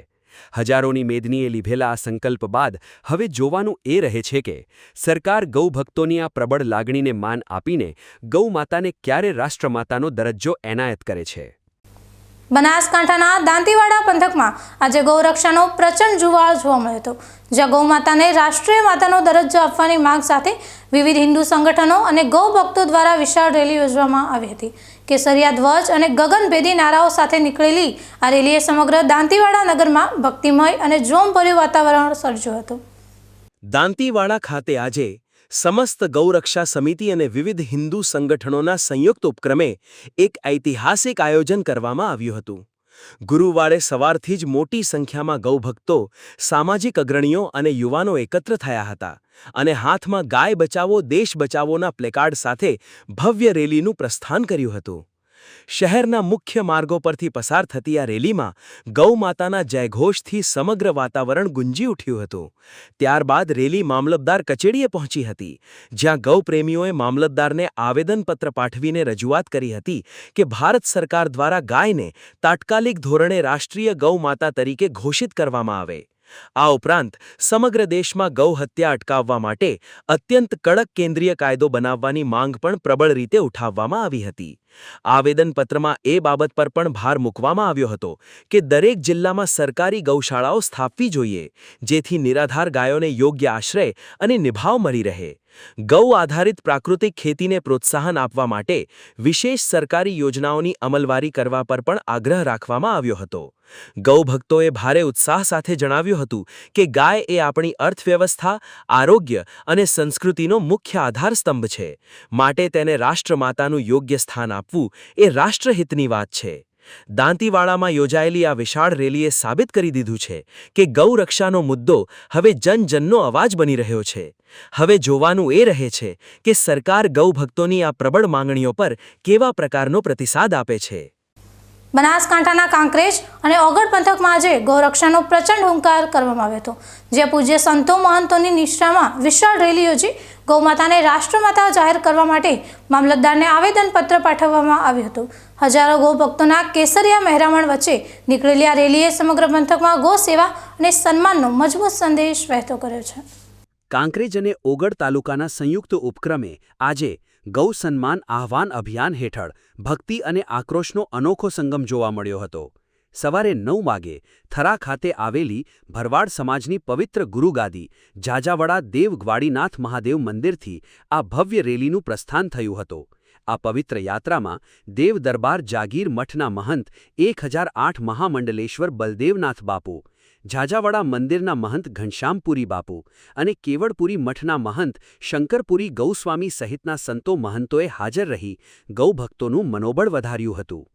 હજારોની મેદનીએ લીધેલા આ સંકલ્પ બાદ હવે જોવાનું એ રહે છે કે સરકાર ગૌભક્તોની આ પ્રબળ લાગણીને માન આપીને ગૌ માતાને ક્યારે રાષ્ટ્રમાતાનો દરજ્જો એનાયત કરે છે। બનાસકાંઠાના દાંતીવાડા પંથકમાં આજે ગૌરક્ષાનો પ્રચંડ જુવાળ જોવા મળ્યો હતો, જ્યાં ગૌ માતાને રાષ્ટ્રીય માતાનો દરજ્જો આપવાની માંગ સાથે વિવિધ હિન્દુ સંગઠનો અને ગૌ ભક્તો દ્વારા વિશાળ રેલી યોજવામાં આવી હતી। કેસરિયા ધ્વજ અને ગગનભેદી નારાઓ સાથે નીકળેલી આ રેલીએ સમગ્ર દાંતીવાડા નગરમાં ભક્તિમય અને જોમભર્યું વાતાવરણ સર્જ્યું હતું। દાંતીવાડા ખાતે આજે સમસ્ત ગૌરક્ષા સમિતિ અને વિવિધ હિન્દુ સંગઠનોના સંયુક્ત ઉપક્રમે એક ઐતિહાસિક આયોજન કરવામાં આવ્યું હતું। ગુરુવારે સવારથી જ મોટી સંખ્યામાં ગૌભક્તો, સામાજિક અગ્રણીઓ અને યુવાનો એકત્ર થયા હતા અને હાથમાં ગાય બચાવો દેશ બચાવોના પ્લેકાર્ડ સાથે ભવ્ય રેલીનું પ્રસ્થાન કર્યું હતું। શહેરના મુખ્ય માર્ગો પરથી પસાર થતી આ રેલીમાં ગૌ માતાના જયઘોષથી સમગ્ર વાતાવરણ ગુંજી ઉઠ્યું હતું। ત્યારબાદ રેલી મામલતદાર કચેરીએ પહોંચી હતી, જ્યાં ગૌપ્રેમીઓએ મામલતદારને આવેદનપત્ર પાઠવીને રજૂઆત કરી હતી કે ભારત સરકાર દ્વારા ગાયને તાત્કાલિક ધોરણે રાષ્ટ્રીય ગૌ માતા તરીકે ઘોષિત કરવામાં આવે। આ ઉપરાંત સમગ્ર દેશમાં ગૌ હત્યા અટકાવવા માટે અત્યંત કડક કેન્દ્રીય કાયદો બનાવવાની માંગ પણ પ્રબળ રીતે ઉઠાવવામાં આવી હતી। આવેદનપત્રમાં એ બાબત પર પણ ભાર મૂકવામાં આવ્યો હતો કે દરેક જિલ્લામાં સરકારી ગૌશાળાઓ સ્થાપવી જોઈએ, જેથી નિરાધાર ગાયોને યોગ્ય આશ્રય અને નિભાવ મળી રહે। ગૌ આધારિત પ્રાકૃતિક ખેતીને પ્રોત્સાહન આપવા માટે વિશેષ સરકારી યોજનાઓની અમલવારી કરવા પર પણ આગ્રહ રાખવામાં આવ્યો હતો। ગૌભક્તોએ ભારે ઉત્સાહ સાથે જણાવ્યું હતું કે ગાય એ આપણી અર્થવ્યવસ્થા, આરોગ્ય અને સંસ્કૃતિનો મુખ્ય આધારસ્તંભ છે, માટે તેને રાષ્ટ્રમાતાનું યોગ્ય સ્થાન આપવું એ રાષ્ટ્રહિતની વાત છે। દાંતીવાડામાં યોજાયેલી આ વિશાળ રેલીએ સાબિત કરી દીધું છે કે ગૌરક્ષાનો મુદ્દો હવે જનજનનો અવાજ બની રહ્યો છે। હવે જોવાનું એ રહે છે કે સરકાર ગૌભક્તોની આ પ્રબળ માંગણીઓ પર કેવા પ્રકારનો પ્રતિસાદ આપે છે। બનાસકાંઠાના કાંકરેજ અને ઓગળ પંથકમાં આજે ગૌરક્ષાનો પ્રચંડ હુંકાર કરવામાં આવ્યો હતો, જ્યાં પૂજ્ય સંતો મહંતોની નિષ્ઠામાં વિશાળ રેલી યોજી ગૌમાતાને રાષ્ટ્રમાતા જાહેર કરવા માટે મામલતદારને આવેદનપત્ર પાઠવવામાં આવ્યું હતું। હજારો ગૌભક્તોના કેસરિયા મહેરામણ વચ્ચે નીકળેલી આ રેલીએ સમગ્ર પંથકમાં ગૌ સેવા અને સન્માનનો મજબૂત સંદેશ વહેતો કર્યો છે। કાંકરેજ અને ઓગળ તાલુકાના સંયુક્ત ઉપક્રમે આજે ગૌ સન્માન આહ્વાન અભિયાન હેઠળ ભક્તિ અને આક્રોશનો અનોખો સંગમ જોવા મળ્યો હતો. સવારે 9 વાગે થરા ખાતે આવેલી ભરવાડ સમાજની પવિત્ર ગુરુગાદી જાજાવડા દેવ ગ્વાડીનાથ મહાદેવ મંદિરથી આ ભવ્ય રેલીનું પ્રસ્થાન થયું હતું. આ પવિત્ર યાત્રામાં દેવ દરબાર જાગીર મઠના મહંત 1008 મહામંડલેશ્વર બલદેવનાથ બાપુ, જાજાવડા મંદિરના મહંત ઘનશ્યામપુરી બાપુ અને કેવડપુરી મઠના મહંત શંકરપુરી ગૌસ્વામી સહિતના સંતો મહંતોએ હાજર રહી ગૌભક્તોનું મનોબળ વધાર્યું હતું.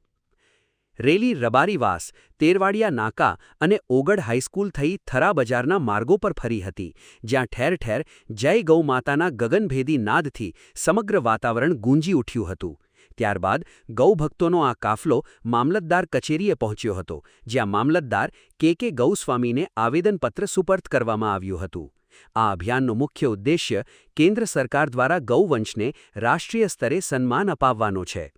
રેલી રબારીવાસ, તેરવાડિયા નાકા અને ઓગડ હાઈસ્કૂલ થઈ થરા બજારના માર્ગો પર ફરી હતી, જ્યાં ઠેર ઠેર જય ગૌ માતાના ગગનભેદી નાદથી સમગ્ર વાતાવરણ ગૂંજી ઉઠ્યું હતું. ત્યારબાદ ગૌભક્તોનો આ કાફલો મામલતદાર કચેરીએ પહોંચ્યો હતો, જ્યાં મામલતદાર કે ગૌસ્વામીને આવેદનપત્ર સુપર્દ કરવામાં આવ્યું હતું. આ અભિયાનનો મુખ્ય ઉદ્દેશ્ય કેન્દ્ર સરકાર દ્વારા ગૌવંશને રાષ્ટ્રીય સ્તરે સન્માન અપાવવાનો છે.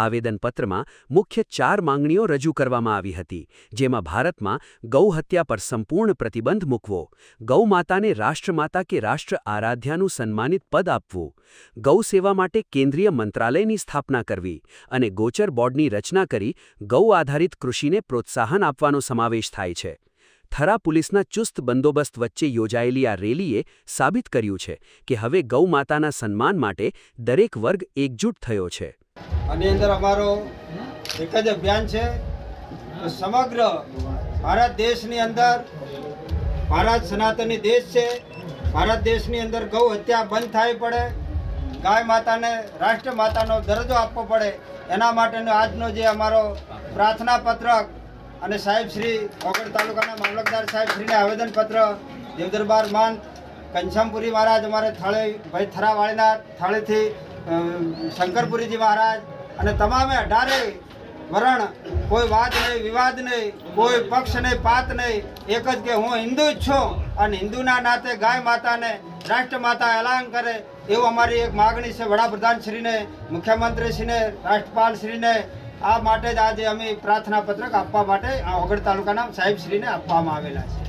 આવેદનપત્રમાં મુખ્ય 4 માંગણીઓ રજૂ કરવામાં આવી હતી, જેમાં ભારતમાં ગૌહત્યા પર સંપૂર્ણ પ્રતિબંધ મૂકવો, ગૌમાતાને રાષ્ટ્રમાતા કે રાષ્ટ્ર આરાધ્યાનું સન્માનિત પદ આપવું, ગૌસેવા માટે કેન્દ્રીય મંત્રાલયની સ્થાપના કરવી અને ગોચર બોર્ડની રચના કરી ગૌ આધારિત કૃષિને પ્રોત્સાહન આપવાનો સમાવેશ થાય છે. થરા પોલીસના ચુસ્ત બંદોબસ્ત વચ્ચે યોજાયેલી આ રેલીએ સાબિત કર્યું છે કે હવે ગૌમાતાના સન્માન માટે દરેક વર્ગ એકજૂટ થયો છે. આની અંદર અમારો એક જ અભિયાન છે કે સમગ્ર ભારત દેશની અંદર, ભારત સનાતની દેશ છે, ભારત દેશની અંદર ગૌ હત્યા બંધ થવી પડે, ગાય માતાને રાષ્ટ્ર માતાનો દરજ્જો આપવો પડે, એના માટેનો આજનો જે અમારો પ્રાર્થના પત્રક અને સાહેબશ્રી ઓગડ તાલુકાના મામલતદાર સાહેબશ્રીને આવેદનપત્ર દેવદરબાર માન ઘનશ્યામપુરી મહારાજ, અમારે થાળી ભાઈ થરાવાળીના થાળીથી શંકરપુરીજી મહારાજ અને તમામે 18 વરણ, કોઈ વાદ નહીં, વિવાદ નહીં, કોઈ પક્ષ નહીં, પાત નહીં, એક જ કે હું હિન્દુ જ છું અને હિન્દુના નાતે ગાય માતાને રાષ્ટ્રમાતા એલાન કરે એવું અમારી એક માગણી છે વડાપ્રધાનશ્રીને, મુખ્યમંત્રીશ્રીને, રાજ્યપાલશ્રીને. આ માટે જ આજે અમે પ્રાર્થના પત્રક આપવા માટે આ ઓગડ તાલુકાના સાહેબશ્રીને આપવામાં આવેલા છે.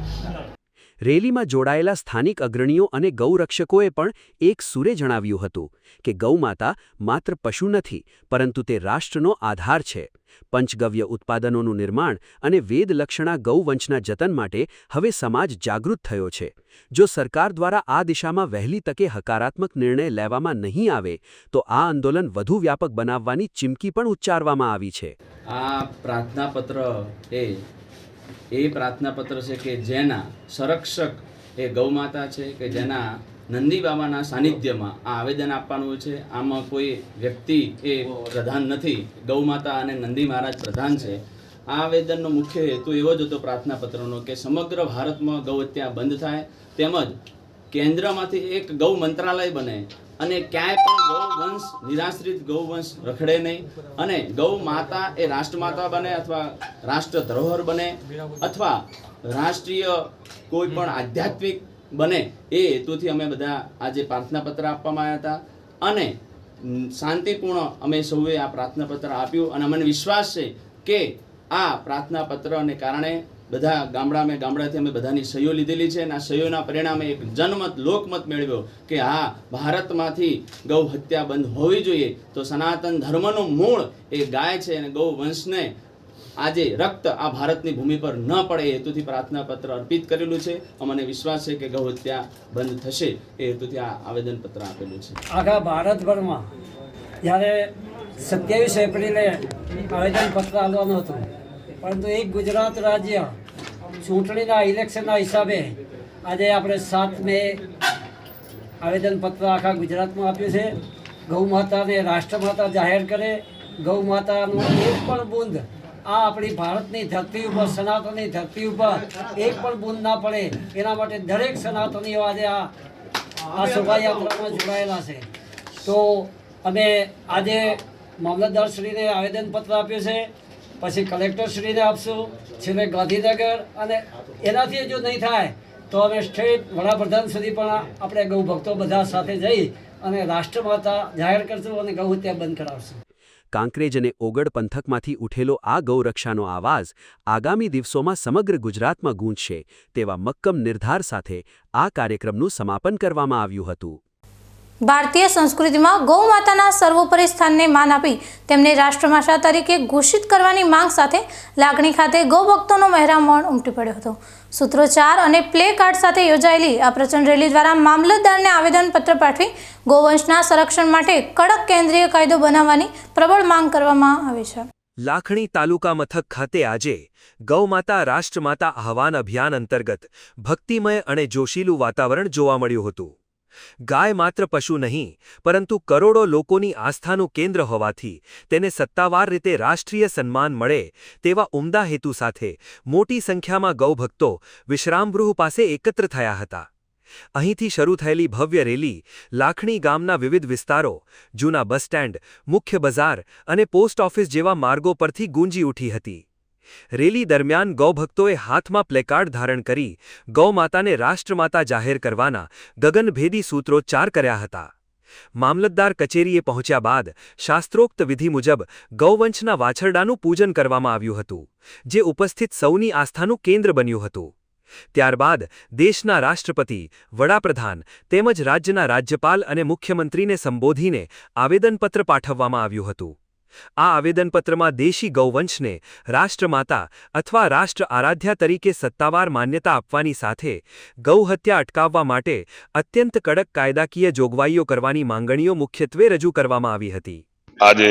રેલીમાં જોડાયેલા સ્થાનિક અગ્રણીઓ અને ગૌરક્ષકોએ પણ એક સુરે જણાવ્યું હતું કે ગૌમાતા માત્ર પશુ નથી, પરંતુ તે રાષ્ટ્રનો આધાર છે. પંચગવ્ય ઉત્પાદનોનું નિર્માણ અને વેદલક્ષણા ગૌવંશના જતન માટે હવે સમાજ જાગૃત થયો છે. જો સરકાર દ્વારા આ દિશામાં વહેલી તકે હકારાત્મક નિર્ણય લેવામાં નહીં આવે તો આ આંદોલન વધુ વ્યાપક બનાવવાની ચીમકી પણ ઉચ્ચારવામાં આવી છે. આ પ્રાર્થનાપત્ર એ પ્રાર્થનાપત્ર છે કે જેના સંરક્ષક એ ગૌમાતા છે, કે જેના નંદી બાબાના સાનિધ્યમાં આ આવેદન આપવાનું છે. આમાં કોઈ વ્યક્તિ એ પ્રધાન નથી, ગૌમાતા અને નંદી મહારાજ પ્રધાન છે. આ આવેદનનો મુખ્ય હેતુ એવો જ હતો પ્રાર્થનાપત્રનો કે સમગ્ર ભારતમાં ગૌહત્યા બંધ થાય, તેમજ કેન્દ્રમાંથી એક ગૌ મંત્રાલય બને અને ક્યાંય પણ ગૌવંશ, નિરાશ્રિત ગૌવંશ રખડે નહીં અને ગૌ માતા એ રાષ્ટ્રમાતા બને અથવા રાષ્ટ્ર ધરોહર બને અથવા રાષ્ટ્રીય કોઈ પણ આધ્યાત્મિક બને, એ હેતુથી અમે બધા આજે પ્રાર્થનાપત્ર આપવામાં આવ્યા હતા અને શાંતિપૂર્ણ અમે સૌએ આ પ્રાર્થનાપત્ર આપ્યું અને અમને વિશ્વાસ છે કે આ પ્રાર્થનાપત્રને કારણે બધા ગામડાથી અમે બધાની સહીઓ લીધેલી છે અને આ સહીઓના પરિણામે એક જનમત, લોકમત મેળવ્યો કે હા, ભારતમાંથી ગૌ હત્યા બંધ હોવી જોઈએ. તો સનાતન ધર્મનું મૂળ એ ગાય છે અને ગૌ વંશને આજે રક્ત આ ભારતની ભૂમિ પર ન પડે એ હેતુથી પ્રાર્થનાપત્ર અર્પિત કરેલું છે. અમને વિશ્વાસ છે કે ગૌ હત્યા બંધ થશે એ હેતુથી આ આવેદનપત્ર આપેલું છે. આખા ભારતભરમાં જ્યારે 27 એપ્રિલે આવેદનપત્ર આપવાનું હતું, પરંતુ એક ગુજરાત રાજ્ય ચૂંટણીના ઇલેક્શનના હિસાબે આજે આપણે 7 મે આવેદનપત્ર આખા ગુજરાતમાં આપ્યું છે. ગૌ માતાને રાષ્ટ્રમાતા જાહેર કરે, ગૌ માતાનું એક પણ બૂંદ આ આપણી ભારતની ધરતી ઉપર, સનાતનની ધરતી ઉપર એક પણ બૂંદ ના પડે, એના માટે દરેક સનાતનીઓ આજે આ શોભાયાત્રામાં જોડાયેલા છે. તો અમે આજે મામલતદારશ્રીને આવેદનપત્ર આપ્યું છે, પછી કલેક્ટરશ્રીને આપશું, છેલ્લે ગાંધીનગર, અને એનાથી જો નહીં થાય તો અમે સ્ટેટ વડાપ્રધાન સુધી પણ આપણે ગૌ ભક્તો બધા સાથે જઈ અને રાષ્ટ્રમાતા જાહેર કરશું અને ગૌ હત્યા બંધ કરાવશું. કાંકરેજ અને ઓગડ પંથકમાંથી ઉઠેલો આ ગૌરક્ષાનો આવાજ આગામી દિવસોમાં સમગ્ર ગુજરાતમાં ગૂંજશે તેવા મક્કમ નિર્ધાર સાથે આ કાર્યક્રમનું સમાપન કરવામાં આવ્યું હતું. ભારતીય સંસ્કૃતિમાં ગૌ માતાના સર્વોપરી સ્થાનને માન આપી તેમને રાષ્ટ્રમાતા તરીકે ઘોષિત કરવાની માંગ સાથે લાખણી ખાતે ગૌ ભક્તોનો મહેરામણ ઉમટી પડ્યો હતો. સૂત્રોચ્ચાર અને પ્લે કાર્ડ સાથે યોજાયેલી આ પ્રચંડ રેલી દ્વારા મામલતદારને આવેદનપત્ર પાઠવી ગૌવંશના સંરક્ષણ માટે કડક કેન્દ્રીય કાયદો બનાવવાની પ્રબળ માંગ કરવામાં આવી છે. લાખણી તાલુકા મથક ખાતે આજે ગૌમાતા રાષ્ટ્રમાતા આહવાન અભિયાન અંતર્ગત ભક્તિમય અને જોશીલું વાતાવરણ જોવા મળ્યું હતું. ગાય માત્ર પશુ નહીં પરંતુ કરોડો લોકોની આસ્થાનું કેન્દ્ર હોવાથી તેને સત્તાવાર રીતે રાષ્ટ્રીય સન્માન મળે તેવા ઉમદા હેતુ સાથે મોટી સંખ્યામાં ગૌભક્તો વિશ્રામગૃહ પાસે એકત્ર થયા હતા. અહીંથી શરૂ થયેલી ભવ્ય રેલી લાખણી ગામના વિવિધ વિસ્તારો, જૂના બસ સ્ટેન્ડ, મુખ્ય બજાર અને પોસ્ટ ઓફિસ જેવા માર્ગો પરથી ગૂંજી ઉઠી હતી. રેલી દરમિયાન ગૌભક્તોએ હાથમાં પ્લેકાર્ડ ધારણ કરી ગૌમાતાને રાષ્ટ્રમાતા જાહેર કરવાના ગગનભેદી સૂત્રોચ્ચાર કર્યા હતા. મામલતદાર કચેરીએ પહોંચ્યા બાદ શાસ્ત્રોક્ત વિધિ મુજબ ગૌવંશના વાછરડાનું પૂજન કરવામાં આવ્યું હતું, જે ઉપસ્થિત સૌની આસ્થાનું કેન્દ્ર બન્યું હતું. ત્યારબાદ દેશના રાષ્ટ્રપતિ, વડાપ્રધાન તેમજ રાજ્યના રાજ્યપાલ અને મુખ્યમંત્રીને સંબોધીને આવેદનપત્ર પાઠવવામાં આવ્યું હતું. આ આવેદનપત્રમાં દેશી ગૌવંશને રાષ્ટ્રમાતા અથવા રાષ્ટ્ર આરાધ્યા તરીકે સત્તાવાર માન્યતા આપવાની સાથે ગૌહત્યા અટકાવવા માટે અત્યંત કડક કાયદાકીય જોગવાઈઓ કરવાની માંગણીઓ મુખ્યત્વે રજૂ કરવામાં આવી હતી. આજે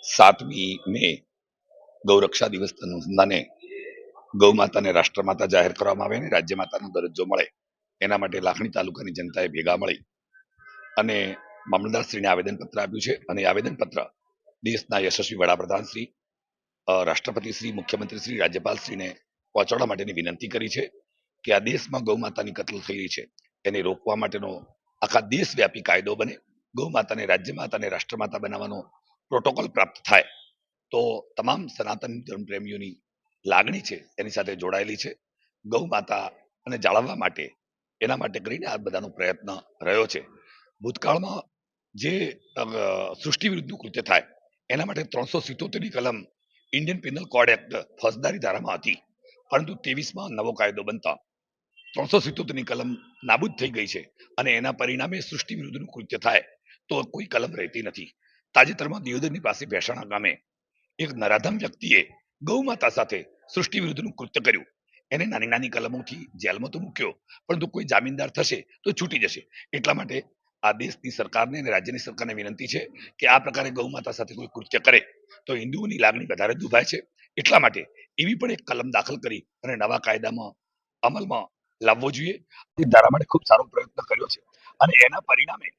7મી મે ગૌરક્ષા દિવસ અનુસંધાને ગૌમાતાને રાષ્ટ્રમાતા જાહેર કરવામાં આવે અને રાજ્યમાતાનો દરજ્જો મળે એના માટે લાખણી તાલુકાની જનતાએ ભેગા મળી અને મામલતદારશ્રીને આવેદનપત્ર આપ્યું છે. અને આવેદનપત્ર દેશના યશસ્વી વડાપ્રધાનશ્રી, રાષ્ટ્રપતિશ્રી, મુખ્યમંત્રીશ્રી, રાજ્યપાલશ્રીને પહોંચાડવા માટેની વિનંતી કરી છે કે આ દેશમાં ગૌમાતાની કત્લ થઈ રહી છે એને રોકવા માટેનો આખા દેશવ્યાપી કાયદો બને, ગૌમાતાને રાજ્યમાતા અને રાષ્ટ્રમાતા બનાવવાનો પ્રોટોકોલ પ્રાપ્ત થાય તો તમામ સનાતન ધર્મ પ્રેમીઓની લાગણી છે એની સાથે જોડાયેલી છે. ગૌમાતા અને જાળવવા માટે એના માટે કરીને આ બધાનો પ્રયત્ન રહ્યો છે. ભૂતકાળમાં જે સૃષ્ટિ વિરુદ્ધનું કૃત્ય થાય એના માટે 377ની કલમ ઇન્ડિયન પિનલ કોડ એક્ટ ફોજદારી ધારામાં હતી, પરંતુ 23માં નવો કાયદો બનતા 377ની કલમ નાબૂદ થઈ ગઈ છે અને એના પરિણામે સૃષ્ટિ વિરુદ્ધનું કૃત્ય થાય તો કોઈ કલમ રહેતી નથી. તાજેતરમાં દિયોદરની પાસે ભેસાણા ગામે એક નરાધમ વ્યક્તિએ ગૌમાતા સાથે સૃષ્ટિ વિરુદ્ધનું કૃત્ય કર્યું. એને નાની નાની કલમોથી જેલમાં તો મૂક્યો, પરંતુ કોઈ જામીનદાર થશે તો છૂટી જશે. એટલા માટે આ દેશની સરકારને અને રાજ્યની સરકારને વિનંતી છે કે આ પ્રકારે ગૌમાતા સાથે કોઈ કૃત્ય કરે તો હિન્દુઓની લાગણી વધારે દુભાય છે. એટલા માટે એવી પણ એક કલમ દાખલ કરી અને નવા કાયદામાં અમલમાં લાવવો જોઈએ. એ ધારા માટે ખૂબ સારો પ્રયત્ન કર્યો છે અને એના પરિણામે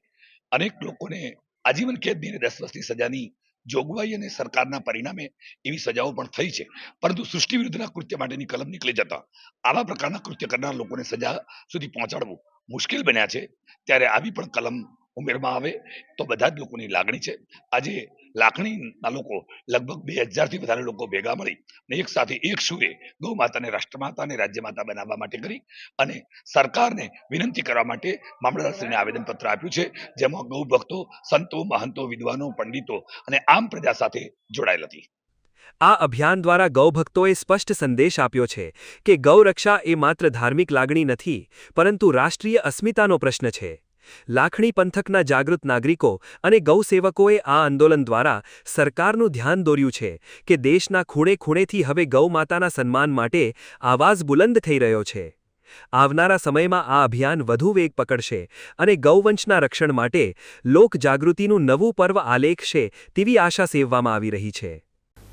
અનેક લોકોને આજીવન કેદની અને 10 વર્ષની સજાની જોગવાઈ અને સરકારના પરિણામે એવી સજાઓ પણ થઈ છે. પરંતુ સૃષ્ટિ વિરુદ્ધના કૃત્ય માટેની કલમ નીકળી જતા આવા પ્રકારના કૃત્ય કરનાર લોકોને સજા સુધી પહોંચાડવું મુશ્કેલ બન્યા છે. ત્યારે આવી પણ કલમ ઉમેરવામાં આવે તો બધા જ લોકોની લાગણી છે. આજે લાખણીના લોકો લગભગ 2000થી વધારે લોકો ભેગા મળી અને એક સાથે એક સુરે ગૌમાતાને રાષ્ટ્રમાતા અને રાજ્યમાતા બનાવવા માટે કરી અને સરકારને વિનંતી કરવા માટે મામલતદારશ્રીને આવેદનપત્ર આપ્યું છે, જેમાં ગૌ ભક્તો, સંતો, મહંતો, વિદ્વાનો, પંડિતો અને આમ પ્રજા સાથે જોડાયેલ હતી. આ અભિયાન દ્વારા ગૌભક્તોએ સ્પષ્ટ સંદેશ આપ્યો છે કે ગૌરક્ષા એ માત્ર ધાર્મિક લાગણી નથી પરંતુ રાષ્ટ્રીય અસ્મિતાનો પ્રશ્ન છે. લાખણી પંથકના જાગૃત નાગરિકો અને ગૌસેવકોએ આ આંદોલન દ્વારા સરકારનું ધ્યાન દોર્યું છે કે દેશના ખૂણે ખૂણેથી હવે ગૌમાતાના સન્માન માટે આવાજ બુલંદ થઈ રહ્યો છે. આવનારા સમયમાં આ અભિયાન વધુ વેગ પકડશે અને ગૌવંશના રક્ષણ માટે લોકજાગૃતિનું નવું પર્વ આલેખશે તેવી આશા સેવવામાં આવી રહી છે.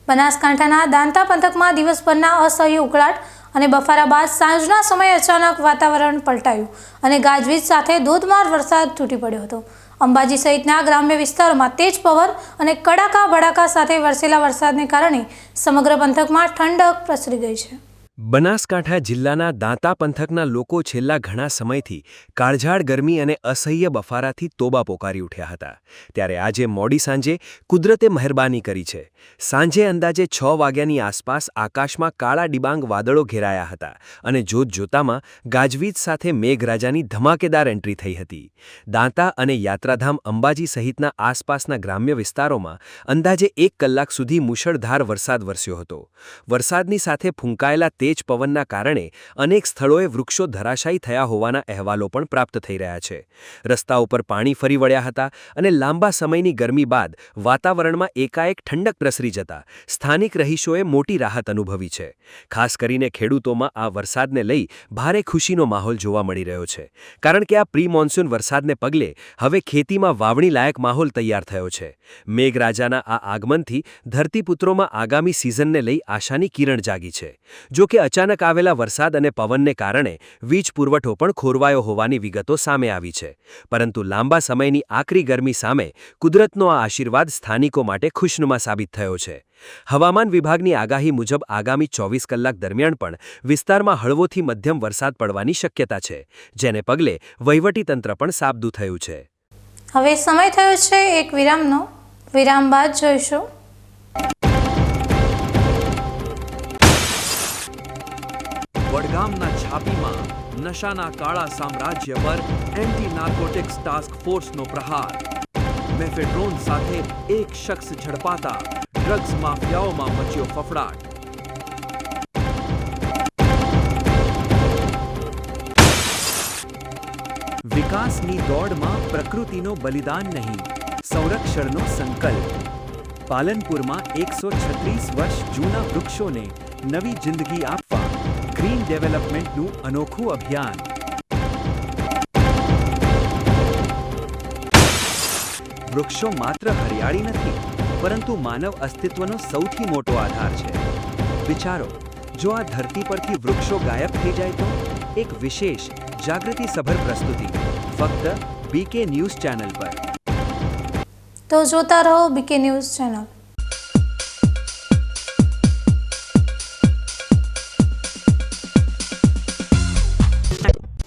બનાસકાંઠાના દાંતા પંથકમાં દિવસભરના અસહ્ય ઉકળાટ અને બફારા બાદ સાંજના સમયે અચાનક વાતાવરણ પલટાયું અને ગાજવીજ સાથે ધોધમાર વરસાદ તૂટી પડ્યો હતો. અંબાજી સહિતના ગ્રામ્ય વિસ્તારોમાં તેજ પવન અને કડાકા ભડાકા સાથે વરસેલા વરસાદને કારણે સમગ્ર પંથકમાં ઠંડક પ્રસરી ગઈ છે. બનાસકાંઠા જિલ્લાના દાંતા પંથકના લોકો છેલ્લા ઘણા સમયથી કાળઝાળ ગરમી અને અસહ્ય બફારાથી તોબા પોકારી ઉઠ્યા હતા. ત્યારે આજે મોડી સાંજે કુદરતે મહેરબાની કરી છે. સાંજે અંદાજે 6 વાગ્યાની આસપાસ આકાશમાં કાળા ડિબાંગ વાદળો ઘેરાયા હતા અને જોતજોતામાં ગાજવીજ સાથે મેઘરાજાની ધમાકેદાર એન્ટ્રી થઈ હતી. દાંતા અને યાત્રાધામ અંબાજી સહિતના આસપાસના ગ્રામ્ય વિસ્તારોમાં અંદાજે 1 કલાક સુધી મુશળધાર વરસાદ વરસ્યો હતો. વરસાદની સાથે ફૂંકાયેલા તેજ પવનના કારણે અનેક સ્થળોએ વૃક્ષો ધરાશાયી થયા હોવાના અહેવાલો પણ પ્રાપ્ત થઈ રહ્યા છે. રસ્તા ઉપર પાણી ફરી વળ્યા હતા અને લાંબા સમયની ગરમી બાદ વાતાવરણમાં એકાએક ઠંડક પ્રસરી જતા સ્થાનિક રહીશોએ મોટી રાહત અનુભવી છે. ખાસ કરીને ખેડૂતોમાં આ વરસાદને લઈ ભારે ખુશીનો માહોલ જોવા મળી રહ્યો છે, કારણ કે આ પ્રી મોન્સૂન વરસાદને પગલે હવે ખેતીમાં વાવણી લાયક માહોલ તૈયાર થયો છે. મેઘરાજાના આ આગમનથી ધરતીપુત્રોમાં આગામી સિઝનને લઈ આશાની કિરણ જાગી છે. જો કે અચાનક આવેલા વરસાદ અને પવનને કારણે વીજ પુરવઠો પણ ખોરવાયો હોવાની વિગતો સામે આવી છે. પરંતુ લાંબા સમયની આકરી ગરમી સામે કુદરતનો આ આશીર્વાદ સ્થાનિકો માટે ખુશનુમા સાબિત થયો છે. હવામાન વિભાગની આગાહી મુજબ આગામી 24 કલાક દરમિયાન પણ વિસ્તારમાં હળવોથી મધ્યમ વરસાદ પડવાની શક્યતા છે, જેને પગલે વહીવટીતંત્ર પણ સાબદું થયું છે. હવે સમય થયો છે એક વિરામનો. વિરામ બાદ જોઈશું વડગામના છાપીમાં નશાના કાળા સામ્રાજ્ય પર એન્ટી નાર્કોટિક્સ ટાસ્ક ફોર્સનો પ્રહાર. મેફેડ્રોન સાથે એક શખ્સ ઝડપાતા ડ્રગ્સ માફિયાઓમાં મચ્યો ફફડાટ. વિકાસની દોડમાં પ્રકૃતિનો બલિદાન નહીં, સંરક્ષણનો સંકલ્પ. પાલનપુરમાં 136 વર્ષ જૂના વૃક્ષોને નવી જિંદગી આપવા ગ્રીન ડેવલપમેન્ટનું અનોખું અભિયાન. વૃક્ષો માત્ર હરિયાળી નથી, પરંતુ માનવ અસ્તિત્વનો સૌથી મોટો આધાર છે. વિચારો, જો આ ધરતી પરથી વૃક્ષો ગાયબ થઈ જાય તો? એક વિશેષ જાગૃતિસભર પ્રસ્તુતિ ફક્ત બીકે ન્યૂઝ ચેનલ પર. તો જોતા રહો બીકે ન્યૂઝ ચેનલ.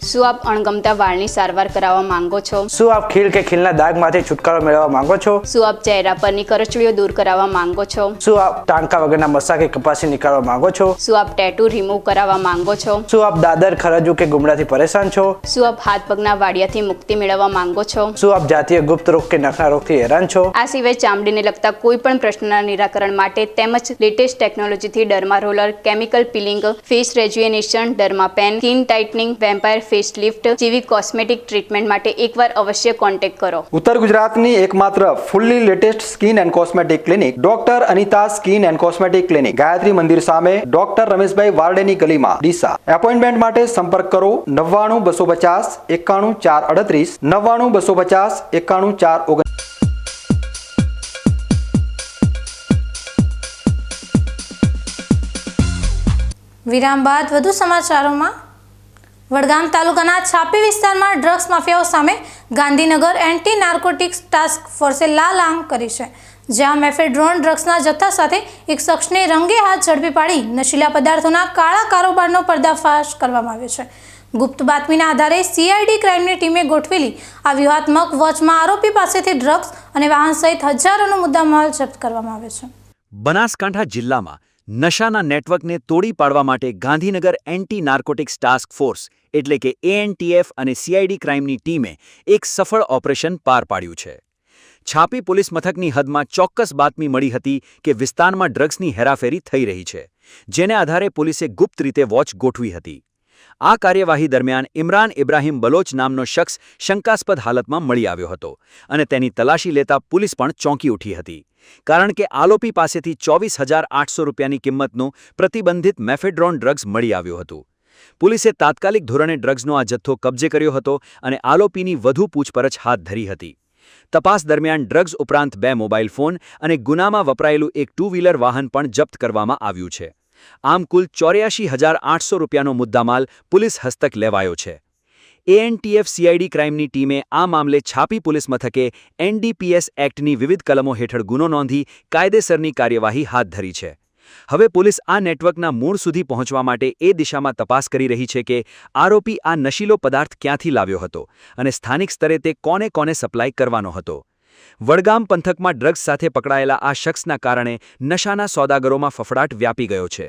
શું આપ અણગમતા વાળની સારવાર કરાવવા માંગો છો? શું આપ ખીલ કે ખીલના દાગમાંથી છુટકારો મેળવવા માંગો છો? શું આપ ચહેરા પરની કરચલીઓ દૂર કરાવવા માંગો છો? શું આપ ટાંકા વગરના મસા કે કપાસી નીકાળવા માંગો છો? શું આપ ટેટુ રિમૂવ કરાવવા માંગો છો? શું આપ દાદર, ખરજુ કે ગુમડાથી પરેશાન છો? શું આપ હાથ પગના વાડિયાથી મુક્તિ મેળવવા માંગો છો? શું આપ જાતીય ગુપ્ત રોગ કે નખના રોગથી હેરાન છો? આ સિવાય ચામડીને લગતા કોઈ પણ પ્રશ્નના નિરાકરણ માટે તેમજ લેટેસ્ટ ટેકનોલોજીથી derma roller, chemical peeling, face rejuvenation, derma pen, skin tightening, vampire face lift જેવી કોસ્મેટિક ટ્રીટમેન્ટ માટે એકવાર અવશ્ય કોન્ટેક્ટ કરો. ઉત્તર ગુજરાતની એકમાત્ર fully latest skin and cosmetic clinic doctor Anita skin and cosmetic clinic, Gayatri Mandir સામે, ડોક્ટર રમેશભાઈ વારડેની ગલીમાં, ડીસા. એપોઇન્ટમેન્ટ માટે સંપર્ક કરો 99 250 91 438 99 250 91 439. વિરામ બાદ વધુ સમાચારોમાં. વડગામ તાલુકાના છાપી વિસ્તારમાં ડ્રગ્સ માફિયાઓ સામે ગાંધીનગર એન્ટી નાર્કોટિક્સ ટાસ્ક ફોર્સે લાલ આંખ કરી છે, જ્યાં મેફેડ્રોન ડ્રગ્સના જથ્થા સાથે એક શખ્સને રંગે હાથ ઝડપી પાડી નશીલા પદાર્થોના કાળા કારોબારનો પર્દાફાશ કરવામાં આવ્યો છે. ગુપ્ત બાતમીના આધારે સીઆઈડી ક્રાઇમની ટીમે ગોઠવેલી આ વ્યૂહાત્મક વોચમાં આરોપી પાસેથી ડ્રગ્સ અને વાહન સહિત હજારોનો મુદ્દામાલ જપ્ત કરવામાં આવ્યો છે. બનાસકાંઠા જિલ્લામાં નશાના નેટવર્કને તોડી પાડવા માટે Gandhinagar anti narcotics task force એટલે કે એએનટીએફ અને સીઆઈડી ક્રાઇમની ટીમે એક સફળ ઓપરેશન પાર પાડ્યું છે. છાપી પોલીસ મથકની હદમાં ચોક્કસ બાતમી મળી હતી કે વિસ્તારમાં ડ્રગ્સની હેરાફેરી થઈ રહી છે, જેને આધારે પોલીસે ગુપ્ત રીતે વોચ ગોઠવી હતી. આ કાર્યવાહી દરમિયાન ઇમરાન ઇબ્રાહિમ બલોચ નામનો શખ્સ શંકાસ્પદ હાલતમાં મળી આવ્યો હતો અને તેની તલાશી લેતા પોલીસ પણ ચોંકી ઉઠી હતી, કારણ કે આરોપી પાસેથી 24,800 રૂપિયાની કિંમતનું પ્રતિબંધિત મેફેડ્રોન ડ્રગ્સ મળી આવ્યું હતું. પોલીસે તાત્કાલિક ધોરણે ડ્રગ્સનો આ જથ્થો કબજે કર્યો હતો અને આરોપીની વધુ પૂછપરછ હાથ ધરી હતી. તપાસ દરમિયાન ડ્રગ્સ ઉપરાંત 2 મોબાઈલ ફોન અને ગુનામાં વપરાયેલું એક 2-વ્હીલર વાહન પણ જપ્ત કરવામાં આવ્યું છે. આમ કુલ 84,800 રૂપિયાનો મુદ્દામાલ પોલીસ હસ્તક લેવાયો છે. એએનટીએફ સીઆઈડી ક્રાઇમની ટીમે આ મામલે છાપી પોલીસ મથકે એનડીપીએસ એક્ટની વિવિધ કલમો હેઠળ ગુનો નોંધી કાયદેસરની કાર્યવાહી હાથ ધરી છે. હવે પોલીસ આ નેટવર્કના મૂળ સુધી પહોંચવા માટે એ દિશામાં તપાસ કરી રહી છે કે આરોપી આ નશીલો પદાર્થ ક્યાંથી લાવ્યો હતો અને સ્થાનિક સ્તરે તે કોને કોને સપ્લાય કરવાનો હતો. વડગામ પંથકમાં ડ્રગ્સ સાથે પકડાયેલા આ શખ્સના કારણે નશાના સોદાગરોમાં ફફડાટ વ્યાપી ગયો છે.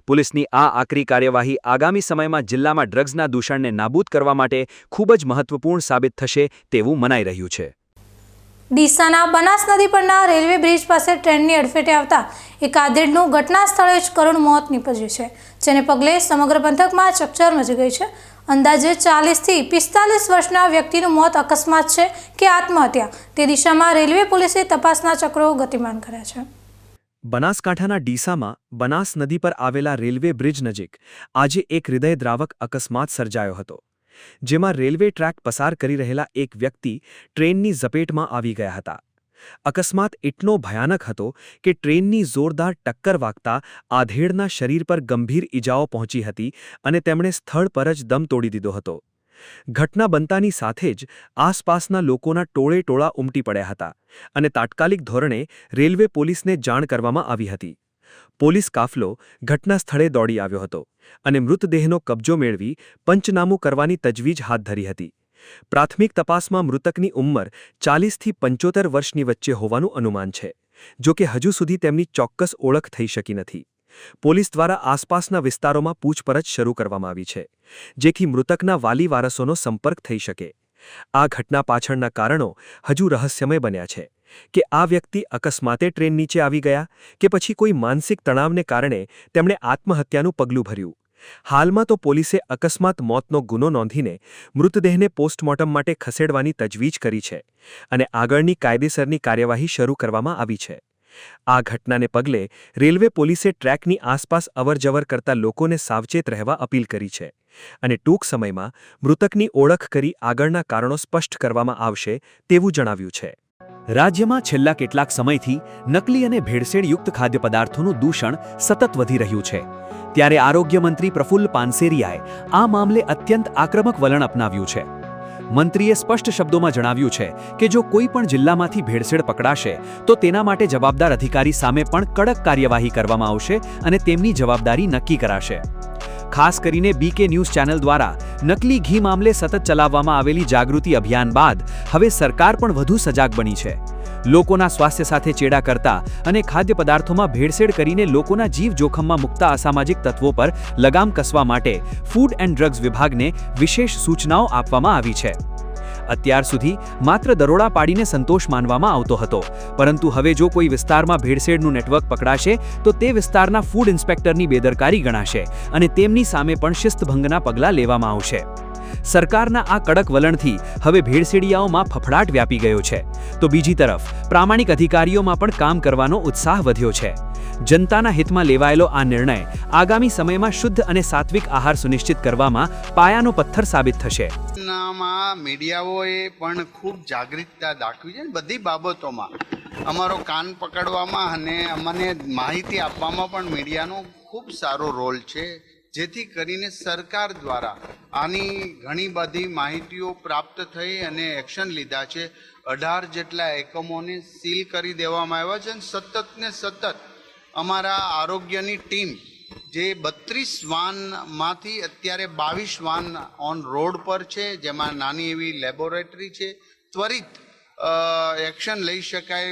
પોલીસની આ આકરી કાર્યવાહી આગામી સમયમાં જિલ્લામાં ડ્રગ્સના દૂષણને નાબૂદ કરવા માટે ખૂબ જ મહત્વપૂર્ણ સાબિત થશે તેવું મનાઈ રહ્યું છે. ડીસાના બનાસ નદી પરના રેલવે બ્રિજ પાસે ટ્રેનની અડફેટે આવતા એક આધેડનું ઘટના સ્થળે જ કરુણ મોત નીપજ્યું છે, જેને પગલે સમગ્ર પંથકમાં ચકચાર મચી ગઈ છે. અંદાજે 40થી 45 વર્ષના વ્યક્તિનું મોત અકસ્માત છે કે આત્મહત્યા, તે દિશામાં રેલવે પોલીસે તપાસના ચક્રો ગતિમાન કર્યા છે. બનાસકાંઠાના ડીસામાં બનાસ નદી પર આવેલા રેલવે બ્રિજ નજીક આજે એક હૃદયદ્રાવક અકસ્માત સર્જાયો હતો, જેમાં રેલવે ટ્રેક પસાર કરી રહેલા એક વ્યક્તિ ટ્રેનની ઝપેટમાં આવી ગયા હતા. અકસ્માત એટલો ભયાનક હતો કે ટ્રેનની જોરદાર ટક્કર વાગતા આધેડના શરીર પર ગંભીર ઈજાઓ પહોંચી હતી અને તેમણે સ્થળ પર જ દમ તોડી દીધો હતો. ઘટના બનતાની સાથે જ આસપાસના લોકોના ટોળે-ટોળા ઉમટી પડ્યા હતા અને તાત્કાલિક ધોરણે રેલવે પોલીસને જાણ કરવામાં આવી હતી. પોલીસ કાફલો ઘટના સ્થળે દોડી આવ્યો હતો અને મૃતદેહનો કબજો મેળવી પંચનામું કરવાની તજવીજ હાથ ધરી હતી. પ્રાથમિક તપાસમાં મૃતકની ઉંમર 40થી 75 વર્ષની વચ્ચે હોવાનું અનુમાન છે, જો કે હજુ સુધી તેમની ચોક્કસ ઓળખ થઈ શકી નથી. પોલીસ દ્વારા આસપાસના વિસ્તારોમાં પૂછપરછ શરૂ કરવામાં આવી છે, જેથી મૃતકના વાલી વારસોનો સંપર્ક થઈ શકે. આ ઘટના પાછળના કારણો હજુ રહસ્યમય બન્યા છે કે આ વ્યક્તિ અકસ્માતે ટ્રેન નીચે આવી ગયા કે પછી કોઈ માનસિક તણાવને કારણે તેમણે આત્મહત્યાનું પગલું ભર્યું. હાલમાં તો પોલીસે અકસ્માત મોતનો ગુનો નોંધીને મૃતદેહને પોસ્ટમોર્ટમ માટે ખસેડવાની તજવીજ કરી છે અને આગળની કાયદેસરની કાર્યવાહી શરૂ કરવામાં આવી છે. આ ઘટનાને પગલે રેલવે પોલીસે ટ્રેકની આસપાસ અવરજવર કરતા લોકોને સાવચેત રહેવા અપીલ કરી છે અને ટૂંક સમયમાં મૃતકની ઓળખ કરી આગળના કારણો સ્પષ્ટ કરવામાં આવશે તેવું જણાવ્યું છે. રાજ્યમાં છેલ્લા કેટલાક સમયથી નકલી અને ભેળસેળયુક્ત ખાદ્ય પદાર્થોનું દૂષણ સતત વધી રહ્યું છે. ત્યારે આરોગ્ય મંત્રી પ્રફુલ્લ પાનસેરિયાએ આ મામલે અત્યંત આક્રમક વલણ અપનાવ્યું છે. મંત્રીએ સ્પષ્ટ શબ્દોમાં જણાવ્યું છે કે જો કોઈ પણ જિલ્લામાંથી ભેળસેળ પકડાશે તો તેના માટે જવાબદાર અધિકારી સામે પણ કડક કાર્યવાહી કરવામાં આવશે અને તેમની જવાબદારી નક્કી કરાશે. ખાસ કરીને બીકે ન્યૂઝ ચેનલ દ્વારા નકલી ઘી મામલે સતત ચલાવવામાં આવેલી જાગૃતિ અભિયાન બાદ હવે સરકાર પણ વધુ સજાગ બની છે. લોકોના સ્વાસ્થ્ય સાથે ચેડા કરતા અને ખાદ્ય પદાર્થોમાં ભેળસેળ કરીને લોકોના જીવ જોખમમાં મૂકતા અસામાજિક તત્વો પર લગામ કસવા માટે ફૂડ એન્ડ ડ્રગ્સ વિભાગને વિશેષ સૂચનાઓ આપવામાં આવી છે. અત્યાર સુધી માત્ર દરોડા પાડીને સંતોષ માનવામાં આવતો હતો, પરંતુ હવે જો કોઈ વિસ્તારમાં ભેળસેળનું નેટવર્ક પકડાશે તો તે વિસ્તારના ફૂડ ઇન્સ્પેક્ટરની બેદરકારી ગણાશે અને તેમની સામે પણ શિસ્તભંગના પગલાં લેવામાં આવશે. સરકારના આ કડક વલણથી હવે ભેળસેળિયાઓમાં ફફડાટ વ્યાપી ગયો છે, તો બીજી તરફ પ્રામાણિક અધિકારીઓમાં પણ કામ કરવાનો ઉત્સાહ વધ્યો છે. જનતાના હિતમાં લેવાયેલો આ નિર્ણય આગામી સમયમાં શુદ્ધ અને સાત્વિક આહાર સુનિશ્ચિત કરવામાં પાયાનો પથ્થર સાબિત થશે. મીડિયાઓએ પણ ખૂબ જાગૃતતા દાખવી છે બધી બાબતોમાં. અમારો કાન પકડવામાં અને અમને માહિતી આપવામાં પણ મીડિયાનો ખૂબ સારો રોલ છે, જેથી કરીને સરકાર દ્વારા આની ઘણી બધી માહિતીઓ પ્રાપ્ત થઈ અને એક્શન લીધા છે. 18 જેટલા એકમોને સીલ કરી દેવામાં આવ્યા છે અને સતત ને સતત અમારા આરોગ્યની ટીમ જે 32 વાનમાંથી અત્યારે 22 વાન ઓન રોડ પર છે, જેમાં નાની એવી લેબોરેટરી છે. ત્વરિત એક્શન લઈ શકાય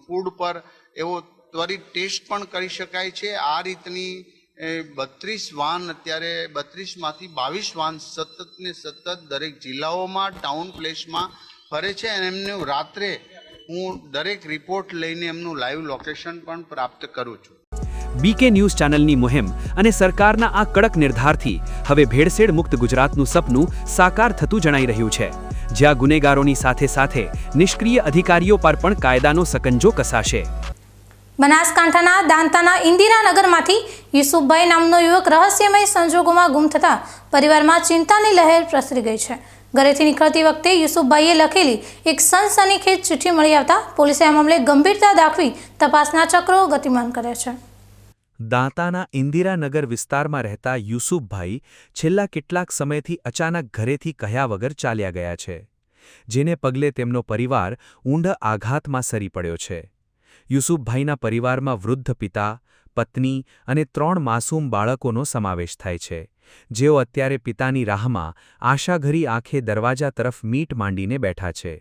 ફૂડ પર, એવો ત્વરિત ટેસ્ટ પણ કરી શકાય છે. આ રીતની 32 વાન અત્યારે 32માંથી 22 વાન સતત ને સતત દરેક જિલ્લાઓમાં ટાઉન પ્લેસમાં ફરે છે અને એમનું રાત્રે હું દરેક રિપોર્ટ લઈને એમનું લાઈવ લોકેશન પણ પ્રાપ્ત કરું છું. બીકે ન્યૂઝ ચેનલની મુહિમ અને સરકારના આ કડક નિર્ધારથી હવે ભેળસેળ મુક્ત ગુજરાતનું સપનું સાકાર થતું જણાઈ રહ્યું છે, જ્યાં ગુનેગારોની સાથે સાથે નિષ્ક્રિય અધિકારીઓ પર પણ કાયદાનો સકંજો કસાશે. બનાસકાંઠાના દાંતાના ઇન્દિરાનગરમાંથી યુસુફભાઈ નામનો યુવક રહસ્યમય સંજોગોમાં ગુમ થતા પરિવારમાં ચિંતાની લહેર પ્રસરી ગઈ છે. ઘરેથી નીકળતી વખતે યુસુફભાઈએ લખેલી એક સનસનીખેજ ચિઠ્ઠી મળી આવતા પોલીસે આ મામલે ગંભીરતા દાખવી તપાસના ચક્રો ગતિમાન કર્યા છે. દાંતાના ઇન્દિરાનગર વિસ્તારમાં રહેતા યુસુફભાઈ છેલ્લા કેટલાક સમયથી અચાનક ઘરેથી કહ્યા વગર ચાલ્યા ગયા છે, જેને પગલે તેમનો પરિવાર ઊંડા આઘાતમાં સરી પડ્યો છે. યુસુફભાઈના પરિવારમાં વૃદ્ધ પિતા, પત્ની અને 3 માસૂમ બાળકોનો સમાવેશ થાય છે, જેઓ અત્યારે પિતાની રાહમાં આશાભરી આંખે દરવાજા તરફ મીટ માંડીને બેઠા છે.